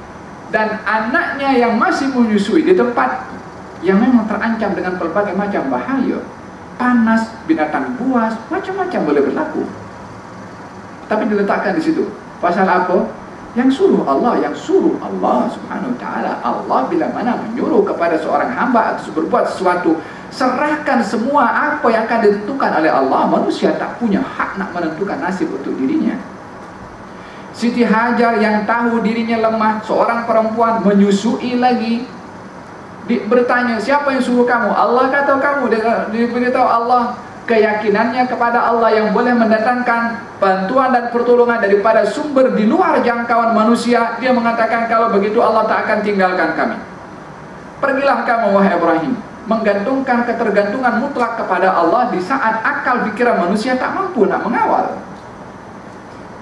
dan anaknya yang masih menyusui di tempat yang memang terancam dengan berbagai macam bahaya, panas, binatang buas, macam-macam boleh berlaku, tapi diletakkan di situ. Pasal apa? Yang suruh Allah subhanahu wa ta'ala. Allah bila mana menyuruh kepada seorang hamba atau berbuat sesuatu, serahkan semua apa yang akan ditentukan oleh Allah. Manusia tak punya hak nak menentukan nasib untuk dirinya. Siti Hajar yang tahu dirinya lemah, seorang perempuan menyusui lagi, bertanya, siapa yang suruh kamu? Allah kata kamu. Dia beritahu Allah keyakinannya kepada Allah yang boleh mendatangkan bantuan dan pertolongan daripada sumber di luar jangkauan manusia. Dia mengatakan, kalau begitu Allah tak akan tinggalkan kami. Pergilah kamu wahai Ibrahim, menggantungkan ketergantungan mutlak kepada Allah di saat akal pikiran manusia tak mampu nak mengawal.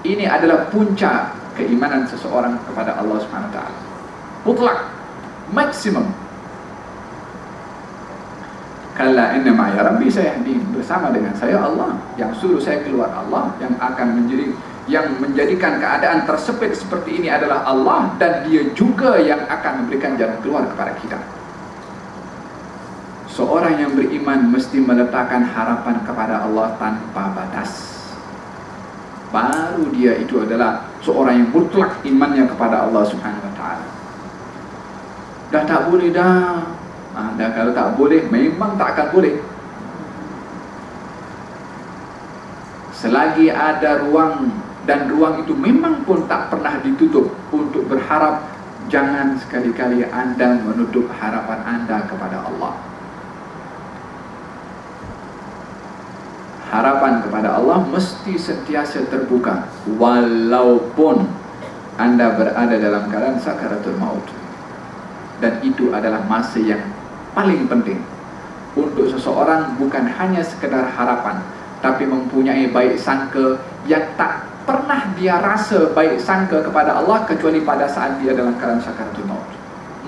Ini adalah puncak keimanan seseorang kepada Allah Subhanahu wa ta'ala. Mutlak, maksimum. Kalla inna ma'iya rabbi sayahdin, bersama dengan saya Allah, yang suruh saya keluar Allah, yang akan menjadikan keadaan tersepit seperti ini adalah Allah, dan dia juga yang akan memberikan jalan keluar kepada kita. Seorang yang beriman mesti meletakkan harapan kepada Allah tanpa batas. baru dia itu adalah seorang yang mutlak imannya kepada Allah Subhanahu wa ta'ala. Dah tak boleh dah. Dah kalau tak boleh, memang tak akan boleh. Selagi ada ruang, dan ruang itu memang pun tak pernah ditutup untuk berharap, jangan sekali-kali anda menutup harapan anda kepada Allah. Harapan kepada Allah mesti sentiasa terbuka, walaupun anda berada dalam keadaan sakaratul maut. Dan itu adalah masa yang paling penting untuk seseorang, bukan hanya sekedar harapan, tapi mempunyai baik sangka yang tak pernah dia rasa baik sangka kepada Allah kecuali pada saat dia dalam keadaan sakaratul maut.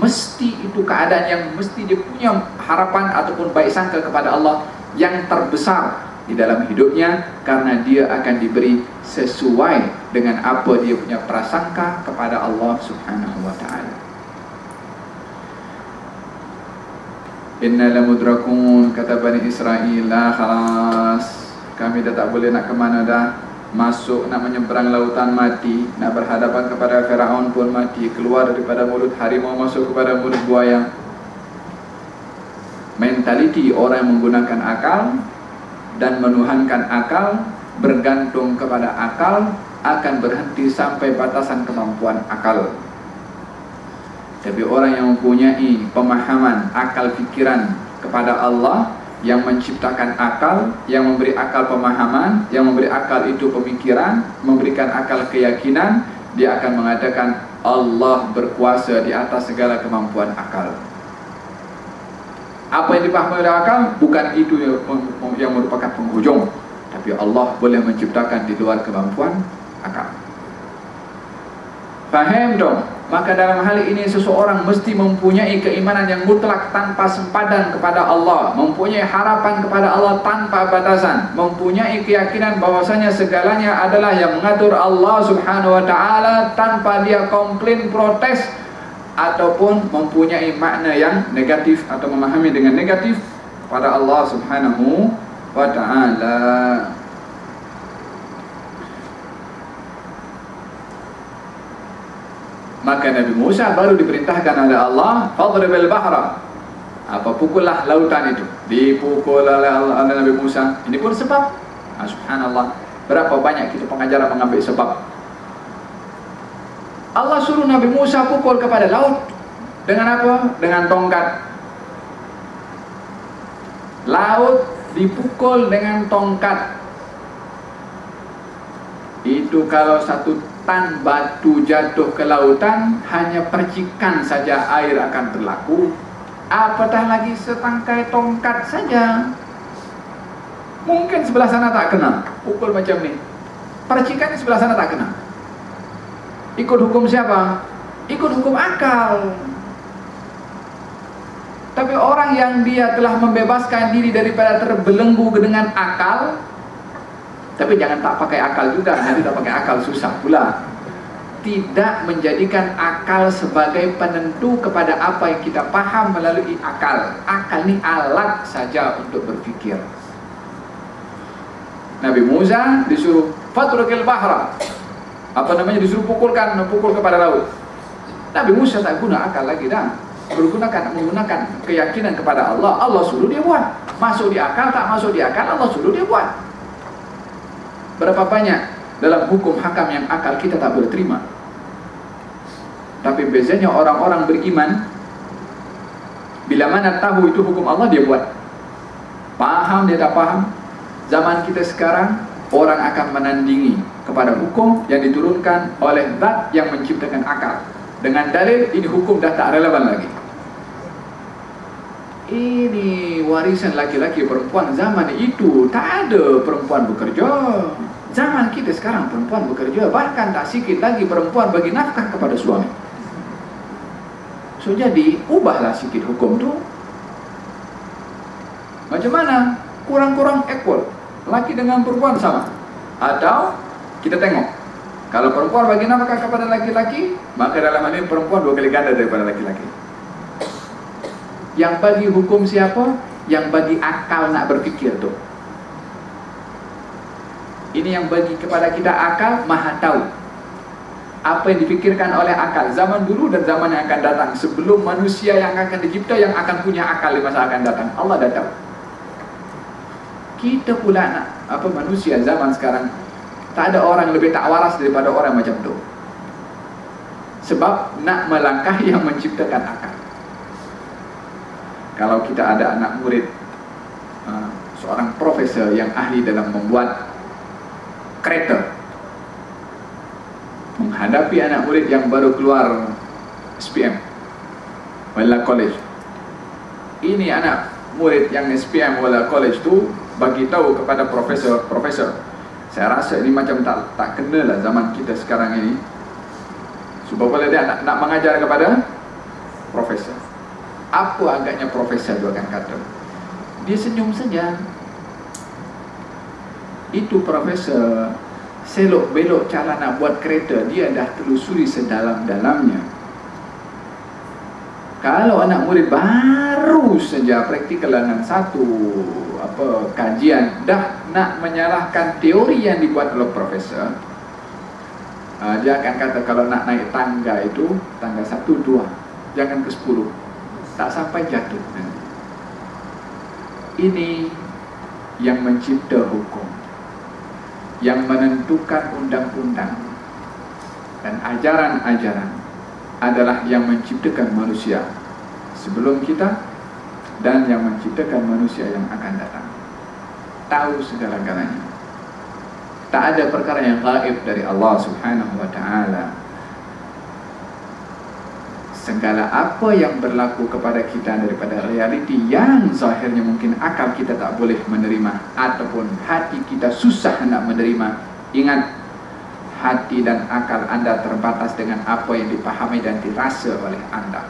Mesti itu keadaan yang mesti dia punya harapan ataupun baik sangka kepada Allah yang terbesar di dalam hidupnya, karena dia akan diberi sesuai dengan apa dia punya prasangka kepada Allah Subhanahu wa ta'ala. Inna lamudrakun, kata Bani Israel, lah khalas, kami dah tak boleh nak ke mana dah. Masuk nak menyeberang lautan mati, nak berhadapan kepada Firaun pun mati, keluar daripada mulut harimau masuk kepada mulut buaya. Mentaliti orang yang menggunakan akal dan menuhankan akal, bergantung kepada akal, akan berhenti sampai batasan kemampuan akal. Tapi orang yang mempunyai pemahaman akal fikiran kepada Allah, yang menciptakan akal, yang memberi akal pemahaman, yang memberi akal itu pemikiran, memberikan akal keyakinan, dia akan mengatakan Allah berkuasa di atas segala kemampuan akal. Apa yang dipahami oleh akal, bukan itu yang merupakan penghujung, tapi Allah boleh menciptakan di luar kemampuan akal. Faham dong? Maka dalam hal ini seseorang mesti mempunyai keimanan yang mutlak tanpa sempadan kepada Allah, mempunyai harapan kepada Allah tanpa batasan, mempunyai keyakinan bahwasanya segalanya adalah yang mengatur Allah Subhanahu wa ta'ala, tanpa dia komplain, protes, ataupun mempunyai makna yang negatif atau memahami dengan negatif pada Allah Subhanahu wa ta'ala. Maka Nabi Musa baru diperintahkan oleh Allah, fadribil bahra, pukullah lautan itu. Dipukul oleh Nabi Musa. Ini pun sebab. Subhanallah, berapa banyak kita pengajaran mengambil sebab. Allah suruh Nabi Musa pukul kepada laut. Dengan apa? Dengan tongkat. Laut dipukul dengan tongkat. Itu kalau satu tan batu jatuh ke lautan, hanya percikan saja air akan berlaku. Apatah lagi setangkai tongkat saja. Mungkin sebelah sana tak kena. Pukul macam ni, percikan sebelah sana tak kena. Ikut hukum siapa? Ikut hukum akal. Tapi orang yang dia telah membebaskan diri daripada terbelenggu dengan akal, tapi jangan tak pakai akal juga, nanti tak pakai akal susah pula. Tidak menjadikan akal sebagai penentu kepada apa yang kita paham melalui akal. Akal ini alat saja untuk berfikir. Nabi Musa disuruh fatrukil bahra, disuruh pukul kepada laut. Nabi Musa tak guna akal lagi dah, menggunakan keyakinan kepada Allah. Allah suruh dia buat. Masuk di akal tak masuk di akal, Allah suruh dia buat. Berapa banyak dalam hukum hakam yang akal kita tak boleh terima. Tapi biasanya orang-orang beriman, bila mana tahu itu hukum Allah, dia buat. Paham dia tak paham. Zaman kita sekarang, orang akan menandingi kepada hukum yang diturunkan oleh zat yang menciptakan akal, dengan dalil ini hukum dah tak relevan lagi. Ini warisan laki-laki perempuan zaman itu. Tak ada perempuan bekerja. Zaman kita sekarang perempuan bekerja, bahkan tak sikit lagi perempuan bagi nafkah kepada suami. So jadi ubahlah sikit hukum tu. Macam mana? Kurang-kurang equal, laki dengan perempuan sama. Atau kita tengok, kalau perempuan bagi nafkah kepada laki-laki, maka dalam hal ini perempuan 2 kali ganda daripada laki-laki. Yang bagi hukum siapa? Yang bagi akal nak berfikir tu. Ini yang bagi kepada kita akal, maha tahu apa yang dipikirkan oleh akal zaman dulu dan zaman yang akan datang. Sebelum manusia yang akan dicipta, yang akan punya akal di masa akan datang, Allah dah tahu. Kita pula manusia zaman sekarang, tak ada orang yang lebih tak waras daripada orang macam tu. Sebab nak melangkahi yang menciptakan akal. Kalau kita ada anak murid, seorang profesor yang ahli dalam membuat kereta, menghadapi anak murid yang baru keluar SPM wala college. Ini anak murid yang SPM wala college tu bagi tahu kepada profesor, saya rasa ini macam tak kena lah zaman kita sekarang ini. Sebab bila dia nak mengajar kepada profesor, apa agaknya profesor dia akan kata? Dia senyum saja. Itu profesor selok belok cara nak buat kereta, dia dah telusuri sedalam-dalamnya. Kalau anak murid baru saja praktikal dengan satu kajian, dah nak menyalahkan teori yang dibuat oleh profesor, dia akan kata kalau nak naik tangga itu tangga 1, 2, jangan ke 10, tak sampai jatuh. Ini yang mencipta hukum, yang menentukan undang-undang dan ajaran-ajaran adalah yang menciptakan manusia sebelum kita dan yang menciptakan manusia yang akan datang. Tahu segala-galanya. Tak ada perkara yang gaib dari Allah Subhanahu wa ta'ala. Segala apa yang berlaku kepada kita daripada realiti yang zahirnya mungkin akal kita tak boleh menerima ataupun hati kita susah nak menerima. Ingat, hati dan akal anda terbatas dengan apa yang dipahami dan dirasa oleh anda.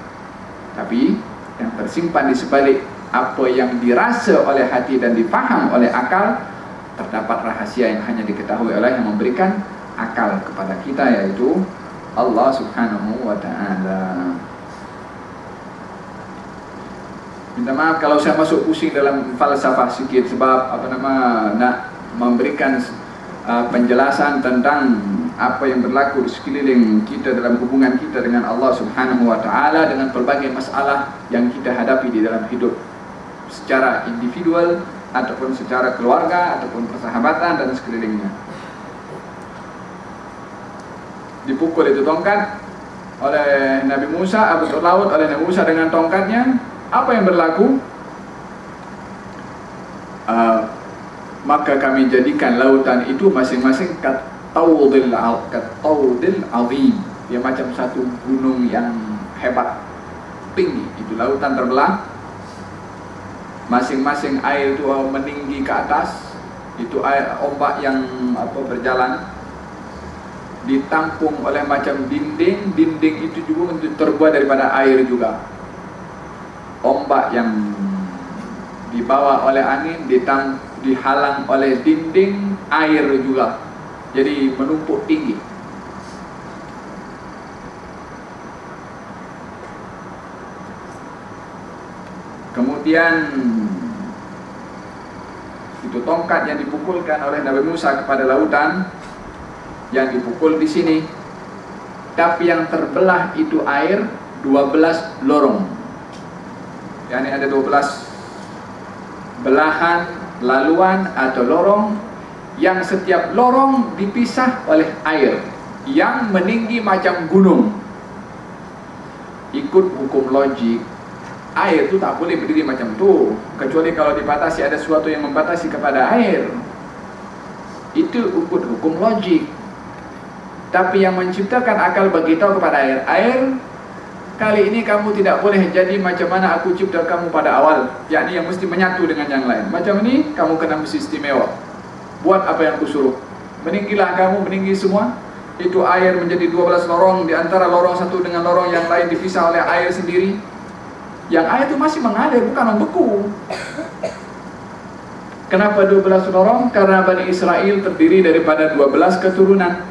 Tapi yang tersimpan di sebalik apa yang dirasa oleh hati dan dipaham oleh akal, terdapat rahasia yang hanya diketahui oleh yang memberikan akal kepada kita, yaitu Allah Subhanahu wa ta'ala. Minta maaf kalau saya masuk pusing dalam falsafah sikit, sebab nak memberikan penjelasan tentang apa yang berlaku di sekeliling kita dalam hubungan kita dengan Allah Subhanahu wa ta'ala, dengan pelbagai masalah yang kita hadapi di dalam hidup secara individual ataupun secara keluarga ataupun persahabatan dan sekelilingnya. Dipukul itu tongkat oleh Nabi Musa, betul laut oleh Nabi Musa dengan tongkatnya. Apa yang berlaku? Maka kami jadikan lautan itu masing-masing kataudil azim. Dia macam satu gunung yang hebat, tinggi. Itu lautan terbelah. Masing-masing air itu meninggi ke atas. Itu air ombak yang berjalan, ditampung oleh macam dinding. Dinding itu juga terbuat daripada air juga. Ombak yang dibawa oleh angin dihalang oleh dinding air juga, jadi menumpuk tinggi. Kemudian itu tongkat yang dipukulkan oleh Nabi Musa kepada lautan, yang dipukul di sini, tapi yang terbelah itu air 12 lorong. Yani ada 12 belahan, laluan atau lorong, yang setiap lorong dipisah oleh air yang meninggi macam gunung. Ikut hukum logik, air itu tak boleh berdiri macam tu, kecuali kalau dibatasi, ada sesuatu yang membatasi kepada air. Itu ikut hukum logik. Tapi yang menciptakan akal beritahu kepada air, kali ini kamu tidak boleh jadi macam mana aku cipta kamu pada awal, yakni yang mesti menyatu dengan yang lain. Macam ini kamu kena mesti istimewa, buat apa yang aku suruh. Meninggilah kamu, meninggi semua. Itu air menjadi 12 lorong, di antara lorong satu dengan lorong yang lain dipisah oleh air sendiri. Yang air itu masih mengalir, bukan membeku. Kenapa 12 lorong? Karena Bani Israel terdiri daripada 12 keturunan.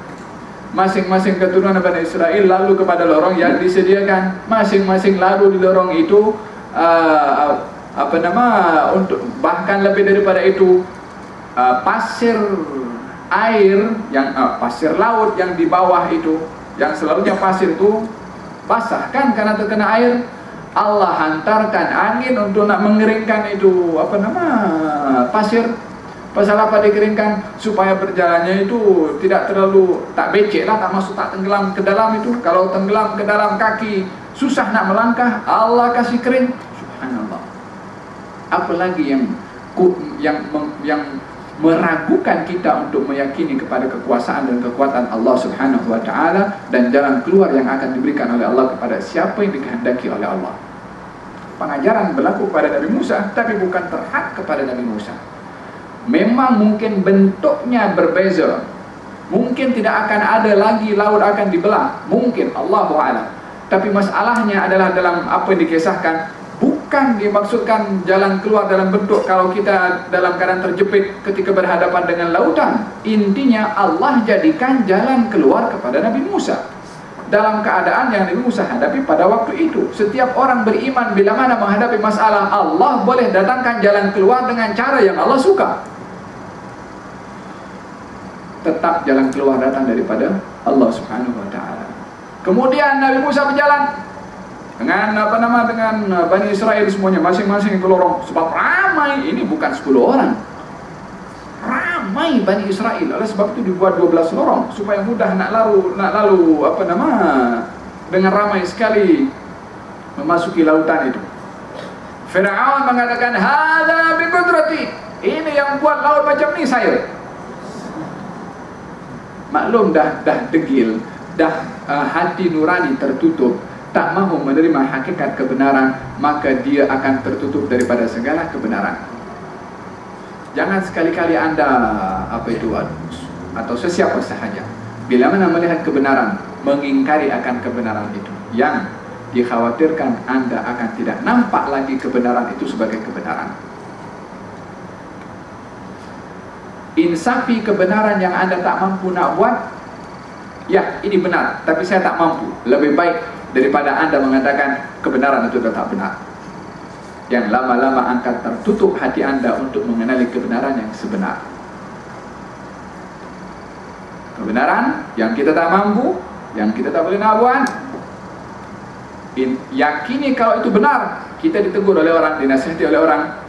Masing-masing keturunan Bani Israel lalu kepada lorong yang disediakan. Masing-masing lalu di lorong itu untuk bahkan lebih daripada itu, pasir air yang pasir laut yang di bawah itu, yang selalunya pasir itu basah kan karena terkena air. Allah hantarkan angin untuk nak mengeringkan itu pasir. Pasal apa dikeringkan? Supaya berjalannya itu tidak terlalu tak becek lah, tak masuk, tak tenggelam ke dalam itu. Kalau tenggelam ke dalam kaki susah nak melangkah, Allah kasih kering. Subhanallah. Apalagi yang meragukan kita untuk meyakini kepada kekuasaan dan kekuatan Allah Subhanahu wa taala dan jalan keluar yang akan diberikan oleh Allah kepada siapa yang dikehendaki oleh Allah. Pengajaran berlaku kepada Nabi Musa, tapi bukan terhad kepada Nabi Musa. Memang mungkin bentuknya berbeza, mungkin tidak akan ada lagi laut akan dibelah, mungkin, Allahu a'lam. Tapi masalahnya adalah dalam apa yang dikisahkan, bukan dimaksudkan jalan keluar dalam bentuk kalau kita dalam keadaan terjepit ketika berhadapan dengan lautan. Intinya Allah jadikan jalan keluar kepada Nabi Musa dalam keadaan yang Nabi Musa hadapi pada waktu itu. Setiap orang beriman bila mana menghadapi masalah, Allah boleh datangkan jalan keluar dengan cara yang Allah suka. Tetap jalan keluar datang daripada Allah Subhanahu wa taala. Kemudian Nabi Musa berjalan dengan dengan Bani Israel semuanya, masing-masing ke lorong. Sebab ramai, ini bukan 10 orang, ramai Bani Israel. Oleh sebab itu dibuat 12 lorong supaya mudah nak lalu dengan ramai sekali memasuki lautan itu. Firaun mengatakan, "Hadza bi qudrati." Ini yang buat laut macam ni saya. Maklum dah degil, hati nurani tertutup, tak mahu menerima hakikat kebenaran, maka dia akan tertutup daripada segala kebenaran. Jangan sekali-kali Anda atau sesiapa sahaja bila mana melihat kebenaran mengingkari akan kebenaran itu. Yang dikhawatirkan Anda akan tidak nampak lagi kebenaran itu sebagai kebenaran. Insafi kebenaran yang Anda tak mampu nak buat. Ya, ini benar, tapi saya tak mampu. Lebih baik daripada Anda mengatakan kebenaran itu tetap benar. Yang lama-lama akan tertutup hati Anda untuk mengenali kebenaran yang sebenar. Kebenaran yang kita tak mampu, yang kita tak boleh nak buat, yakini kalau itu benar. Kita ditegur oleh orang, dinasihati oleh orang.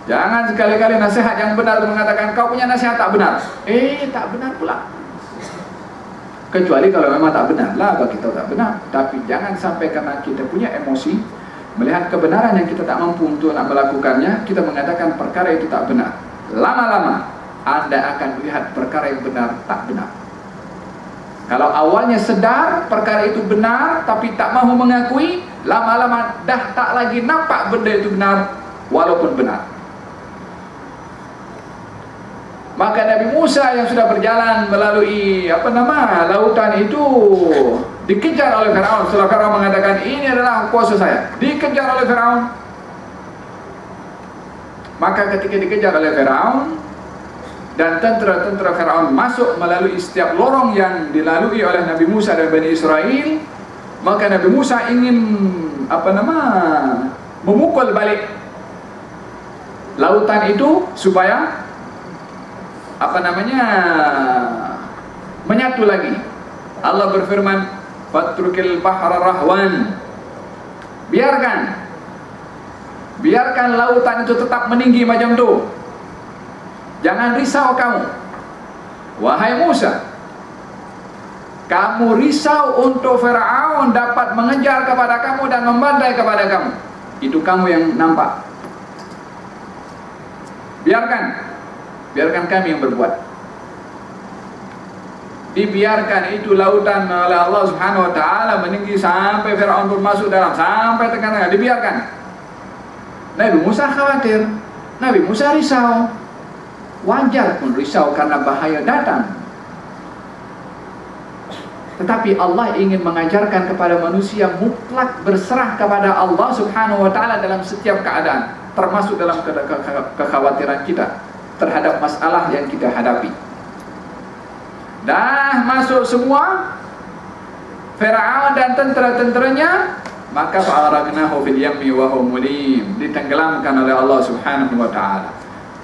Jangan sekali-kali nasihat yang benar itu mengatakan kau punya nasihat tak benar. Tak benar pula. Kecuali kalau memang tak benar lah, bagi kita tak benar. Tapi jangan sampai karena kita punya emosi melihat kebenaran yang kita tak mampu untuk nak melakukannya, kita mengatakan perkara itu tak benar. Lama-lama Anda akan melihat perkara yang benar tak benar. Kalau awalnya sedar perkara itu benar tapi tak mahu mengakui, lama-lama dah tak lagi nampak benda itu benar walaupun benar. Maka Nabi Musa yang sudah berjalan melalui lautan itu dikejar oleh Firaun. Setelah Firaun mengatakan ini adalah kuasa saya, dikejar oleh Firaun. Maka ketika dikejar oleh Firaun dan tentera-tentera Firaun masuk melalui setiap lorong yang dilalui oleh Nabi Musa dan Bani Israel, maka Nabi Musa ingin memukul balik lautan itu supaya menyatu lagi. Allah berfirman, "Fatrukil bahra rahwan." Biarkan lautan itu tetap meninggi macam tu. Jangan risau kamu. Wahai Musa, kamu risau untuk Firaun dapat mengejar kepada kamu dan membantai kepada kamu. Itu kamu yang nampak. Biarkan kami yang berbuat. Dibiarkan itu lautan oleh Allah Subhanahu wa taala meninggi sampai Firaun pun masuk dalam, sampai tengah-tengah, dibiarkan. Nabi Musa khawatir, Nabi Musa risau. Wajar pun risau karena bahaya datang. Tetapi Allah ingin mengajarkan kepada manusia mutlak berserah kepada Allah Subhanahu wa taala dalam setiap keadaan, termasuk dalam kekhawatiran kita terhadap masalah yang kita hadapi. Dah masuk semua Firaun dan tentera-tenteranya, maka fa'araqnahu fil yammi wa huwa mulim, ditenggelamkan oleh Allah Subhanahu wa taala.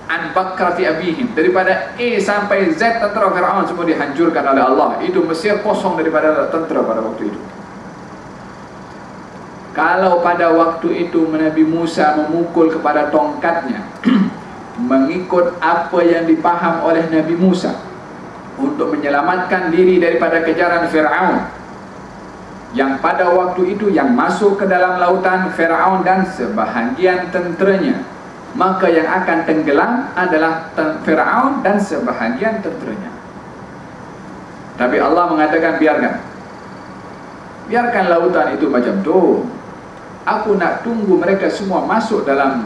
an bakrati abihim, daripada A sampai Z tentera Firaun semua dihancurkan oleh Allah. Itu Mesir kosong daripada tentera pada waktu itu. Kalau pada waktu itu Nabi Musa memukul kepada tongkatnya mengikut apa yang dipaham oleh Nabi Musa untuk menyelamatkan diri daripada kejaran Firaun, yang pada waktu itu yang masuk ke dalam lautan Firaun dan sebahagian tenteranya, maka yang akan tenggelam adalah Firaun dan sebahagian tenteranya. Tapi Allah mengatakan biarkan lautan itu macam tu. Aku nak tunggu mereka semua masuk dalam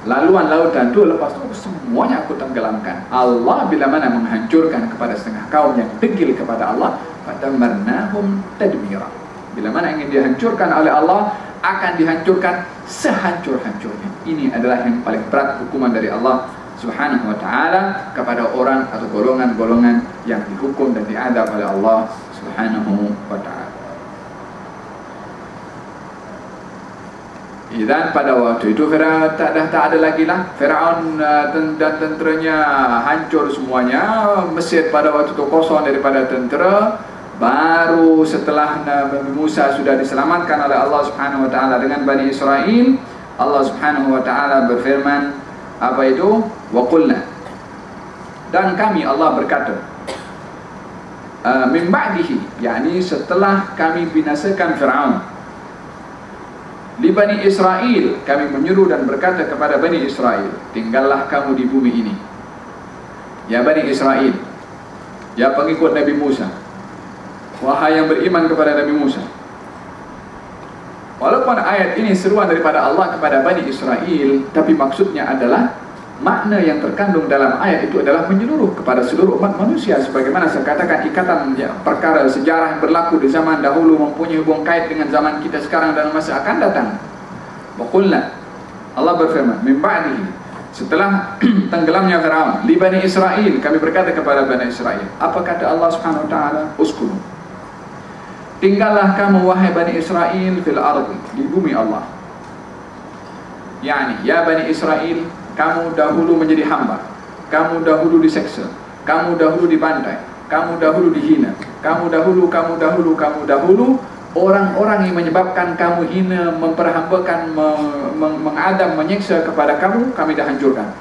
laluan lautan tu, lepas tu semuanya aku tenggelamkan. Allah bila mana menghancurkan kepada setengah kaum yang degil kepada Allah, fadamarnahum tadmira. Bila mana ingin dihancurkan oleh Allah, akan dihancurkan sehancur-hancurnya. Ini adalah yang paling berat hukuman dari Allah Subhanahu wa ta'ala kepada orang atau golongan-golongan yang dihukum dan diadab oleh Allah Subhanahu wa ta'ala. Dan pada waktu itu Firaun tak ada lagi lah. Firaun dan tenteranya hancur semuanya. Mesir pada waktu itu kosong daripada tentera. Baru setelah Nabi Musa sudah diselamatkan oleh Allah Subhanahu wa ta'ala dengan Bani Israel, Allah Subhanahu wa ta'ala berfirman, apa itu? Wa qulna, dan kami, Allah berkata, min ba'dihi, yakni setelah kami binasakan Firaun, li Bani Israel, kami menyuruh dan berkata kepada Bani Israel, tinggallah kamu di bumi ini, ya Bani Israel, ya pengikut Nabi Musa, wahai yang beriman kepada Nabi Musa. Walaupun ayat ini seruan daripada Allah kepada Bani Israel, tapi maksudnya adalah makna yang terkandung dalam ayat itu adalah menyeluruh kepada seluruh umat manusia. Sebagaimana saya katakan, ikatan perkara sejarah yang berlaku di zaman dahulu mempunyai hubung kait dengan zaman kita sekarang dan masa akan datang. Waqulna, Allah berfirman, min ba'dihi, setelah tenggelamnya Firaun, li Bani Israel, kami berkata kepada Bani Israel, apa kata Allah Subhanahu wa ta'ala? Uskunu, tinggallah kamu wahai Bani Israel fil ardi, di bumi Allah. Yani, ya Bani Israel, kamu dahulu menjadi hamba, kamu dahulu diseksa, kamu dahulu dibantai, kamu dahulu dihina, kamu dahulu orang-orang yang menyebabkan kamu hina, memperhambakan, mengadam, menyiksa kepada kamu, kami dah hancurkan.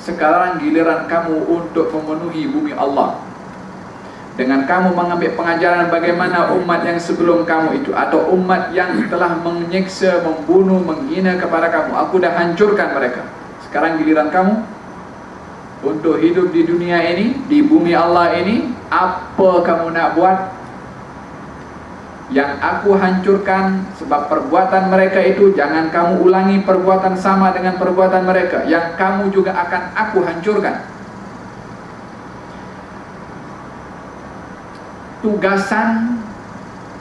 Sekarang giliran kamu untuk memenuhi bumi Allah dengan kamu mengambil pengajaran bagaimana umat yang sebelum kamu itu, atau umat yang telah menyiksa, membunuh, menghina kepada kamu, aku dah hancurkan mereka. Sekarang giliran kamu untuk hidup di dunia ini, di bumi Allah ini. Apa kamu nak buat? Yang aku hancurkan, sebab perbuatan mereka itu, jangan kamu ulangi perbuatan sama dengan perbuatan mereka, yang kamu juga akan aku hancurkan. Tugasan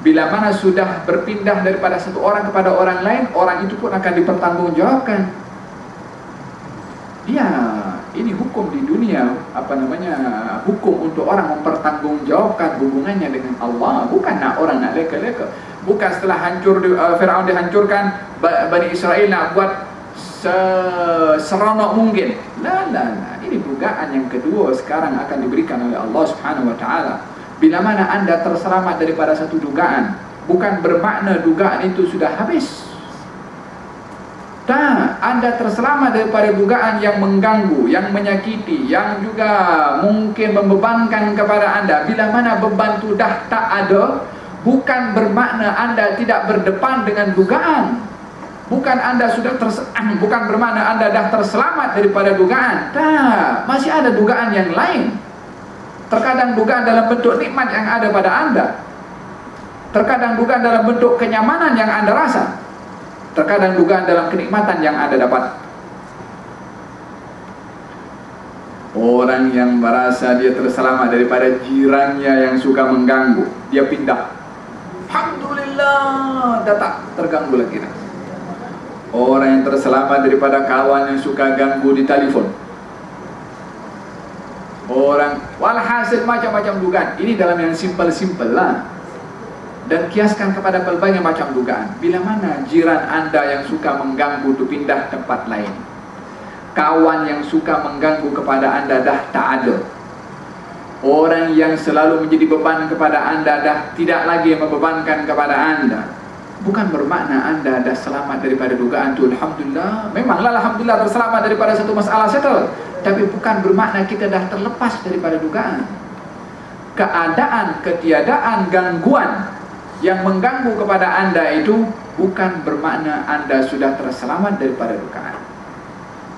bila mana sudah berpindah daripada satu orang kepada orang lain, orang itu pun akan dipertanggungjawabkan. Ya, ini hukum di dunia, hukum untuk orang mempertanggungjawabkan hubungannya dengan Allah, bukan nak orang nak leka-leka. Bukan setelah hancur Firaun dihancurkan, Bani Israel nak buat seronok mungkin. Nah, ini dugaan yang kedua sekarang akan diberikan oleh Allah Subhanahu wa ta'ala. Bila mana anda terselamat daripada satu dugaan, bukan bermakna dugaan itu sudah habis. Tak, anda terselamat daripada dugaan yang mengganggu, yang menyakiti, yang juga mungkin membebankan kepada anda. Bila mana beban itu dah tak ada, bukan bermakna anda tidak berdepan dengan dugaan. Bukan bukan bermakna anda dah terselamat daripada dugaan. Tak, masih ada dugaan yang lain. Terkadang dugaan dalam bentuk nikmat yang ada pada anda, terkadang dugaan dalam bentuk kenyamanan yang anda rasa, terkadang dugaan dalam kenikmatan yang anda dapat. Orang yang merasa dia terselamat daripada jirannya yang suka mengganggu, dia pindah, alhamdulillah, dah tak terganggu lagi. Orang yang terselamat daripada kawan yang suka ganggu di telefon, orang, walhasil macam-macam dugaan. Ini dalam yang simple-simple lah. Dan kiaskan kepada berbagai macam dugaan. Bila mana jiran anda yang suka mengganggu itu pindah tempat lain, Kawan yang suka mengganggu kepada Anda dah tak ada. Orang yang selalu menjadi beban kepada Anda dah tidak lagi membebankan kepada Anda. Bukan bermakna Anda dah selamat daripada dugaan itu. Alhamdulillah, memanglah Alhamdulillah terselamat daripada satu masalah settle. Tapi bukan bermakna kita dah terlepas daripada dugaan. Keadaan, ketiadaan, gangguan yang mengganggu kepada Anda itu bukan bermakna Anda sudah terselamat daripada dugaan.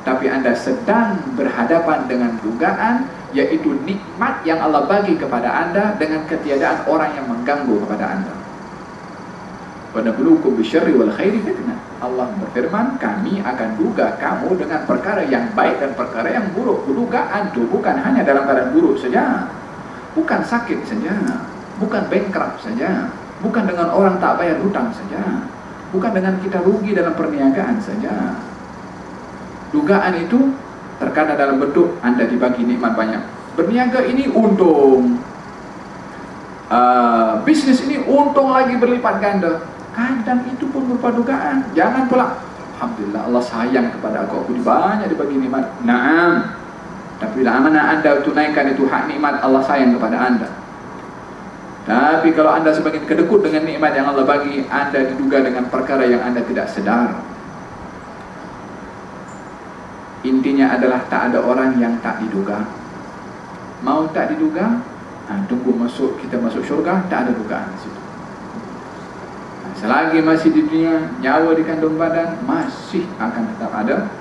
Tapi Anda sedang berhadapan dengan dugaan, yaitu nikmat yang Allah bagi kepada Anda dengan ketiadaan orang yang mengganggu kepada Anda. Wa nabluukum bisyarri wal khairi fitnah. Allah berfirman, kami akan duga kamu dengan perkara yang baik dan perkara yang buruk. Dugaan itu bukan hanya dalam keadaan buruk saja, bukan sakit saja, bukan bankrupt saja, bukan dengan orang tak bayar hutang saja, bukan dengan kita rugi dalam perniagaan saja. Dugaan itu terkadang dalam bentuk Anda dibagi nikmat banyak. Berniaga ini untung, bisnis ini untung lagi berlipat ganda. Kadang itu pun berupa dugaan. Jangan pula, alhamdulillah Allah sayang kepada aku banyak dibagi nikmat. Naam. Tapi bila mana Anda tunaikan itu hak nikmat, Allah sayang kepada Anda. Tapi kalau Anda semakin kedekut dengan nikmat yang Allah bagi, Anda diduga dengan perkara yang Anda tidak sedar. Intinya adalah tak ada orang yang tak diduga. Mau tak diduga, tunggu kita masuk syurga, tak ada dugaan di situ. Selagi masih di dunia, nyawa di kandung badan, masih akan tetap ada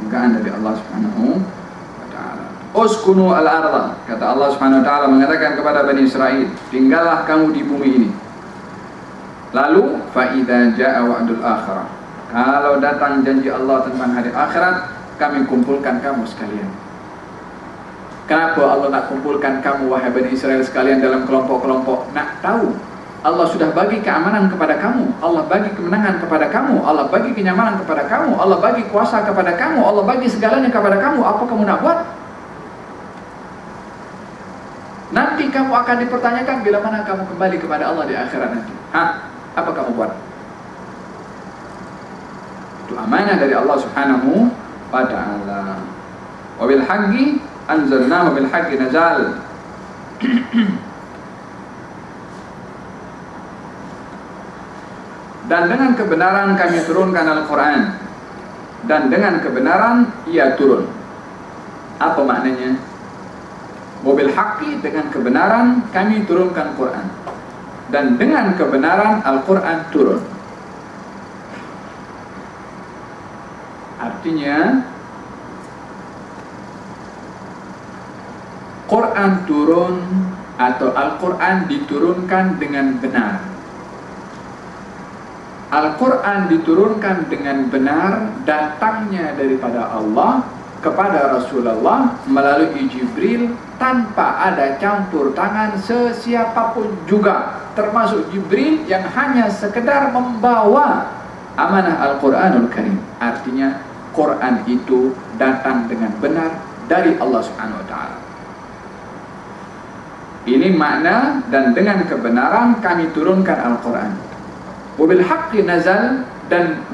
dugaan dari Allah Subhanahu wa ta'ala. Uskunu al-ardha, kata Allah Subhanahu wa ta'ala mengatakan kepada Bani Israel, tinggallah kamu di bumi ini. Lalu fa idza jaa wa'dul akhirah, kalau datang janji Allah tentang hari akhirat, kami kumpulkan kamu sekalian. Kenapa Allah nak kumpulkan kamu wahai Bani Israel sekalian dalam kelompok-kelompok? Nak tahu Allah sudah bagi keamanan kepada kamu, Allah bagi kemenangan kepada kamu, Allah bagi kenyamanan kepada kamu, Allah bagi kuasa kepada kamu, Allah bagi segalanya kepada kamu. Apa kamu nak buat? Nanti kamu akan dipertanyakan bila mana kamu kembali kepada Allah di akhirat nanti. Apa kamu buat? Itu amanah dari Allah Subhanahu wa ta'ala. Wa bil haqqi anzalnahu wa bil haqqi nazal. Dan dengan kebenaran kami turunkan Al-Quran, dan dengan kebenaran ia turun. Apa maknanya? Wabil haqqi, dengan kebenaran kami turunkan Quran, dan dengan kebenaran Al-Quran turun. Artinya Quran turun atau Al-Quran diturunkan dengan benar. Al-Quran diturunkan dengan benar, datangnya daripada Allah kepada Rasulullah melalui Jibril tanpa ada campur tangan sesiapapun juga, termasuk Jibril yang hanya sekedar membawa amanah Al-Quranul Karim. Artinya Quran itu datang dengan benar dari Allah Subhanahu wa ta'ala. Ini makna, dan dengan kebenaran kami turunkan Al-Quran. Wabil haqqi nazal, dan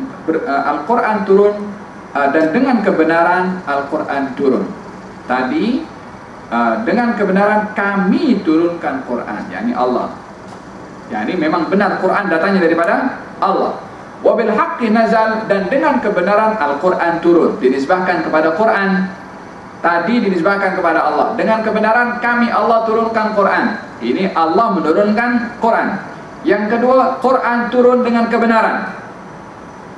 Al-Quran turun, dan dengan kebenaran Al-Quran turun. Tadi dengan kebenaran kami turunkan Quran, yakni Allah. Yani memang benar Quran datangnya daripada Allah. Wabil haqqi nazal, dan dengan kebenaran Al-Quran turun. Dinisbahkan kepada Quran, tadi dinisbahkan kepada Allah. Dengan kebenaran kami Allah turunkan Quran. Ini Allah menurunkan Quran. Yang kedua, Quran turun dengan kebenaran.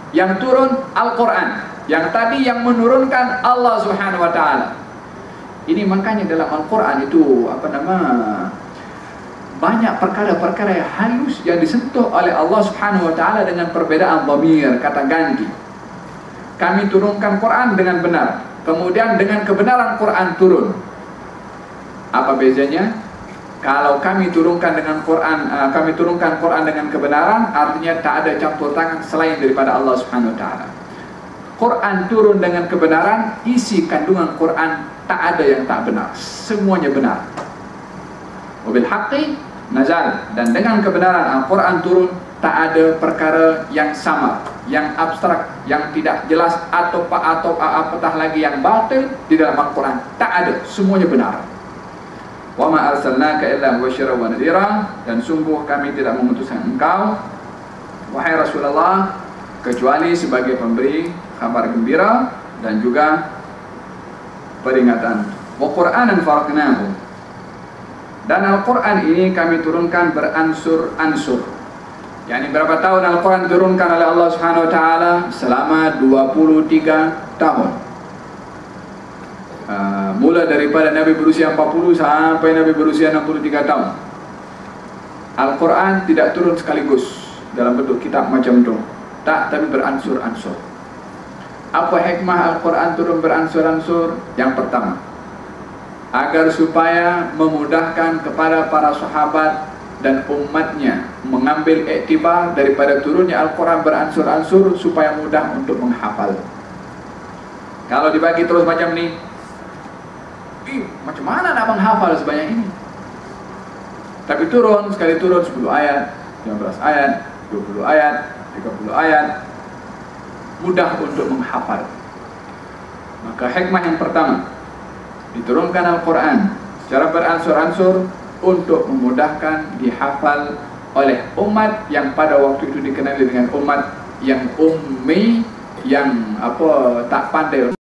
Yang turun Al-Quran. Yang tadi yang menurunkan Allah Subhanahu wa ta'ala. Ini makanya dalam Al-Quran itu banyak perkara-perkara yang halus yang disentuh oleh Allah Subhanahu wa ta'ala dengan perbedaan dhamir, kata ganti. Kami turunkan Quran dengan benar, kemudian dengan kebenaran Quran turun. Apa bezanya? Kalau kami turunkan dengan Quran, kami turunkan Quran dengan kebenaran, artinya tak ada campur tangan selain daripada Allah Subhanahu wa ta'ala. Quran turun dengan kebenaran, isi kandungan Quran tak ada yang tak benar, semuanya benar. Wabil haqqi nazal, dan dengan kebenaran Al-Quran turun, tak ada perkara yang sama. yang abstrak, yang tidak jelas, atau apatah lagi yang batil di dalam Al-Quran. Tak ada, semuanya benar. Wa ma arsalnaka illa mubasysyiran wa nadhira, dan sungguh kami tidak mengutuskan engkau wahai Rasulullah kecuali sebagai pemberi kabar gembira dan juga peringatan. Wa Qur'anan faraqnahu, dan Al-Quran ini kami turunkan beransur-ansur. Yani berapa tahun Al-Quran turunkan oleh Allah Subhanahu Wa Taala? Selama 23 tahun. Mula daripada Nabi berusia 40 sampai Nabi berusia 63 tahun. Al-Quran tidak turun sekaligus dalam bentuk kitab macam itu. Tak, tapi beransur-ansur. Apa hikmah Al-Quran turun beransur-ansur? Yang pertama, agar supaya memudahkan kepada para sahabat dan umatnya mengambil iktibar daripada turunnya Al-Quran beransur-ansur supaya mudah untuk menghafal. Kalau dibagi terus macam ni, macam mana nak menghafal sebanyak ini? Tapi turun, sekali turun 10 ayat, 15 ayat, 20 ayat, 30 ayat, mudah untuk menghafal. Maka hikmah yang pertama, diturunkan Al-Quran secara beransur-ansur untuk memudahkan dihafal oleh umat yang pada waktu itu dikenali dengan umat yang ummi, yang tak pandai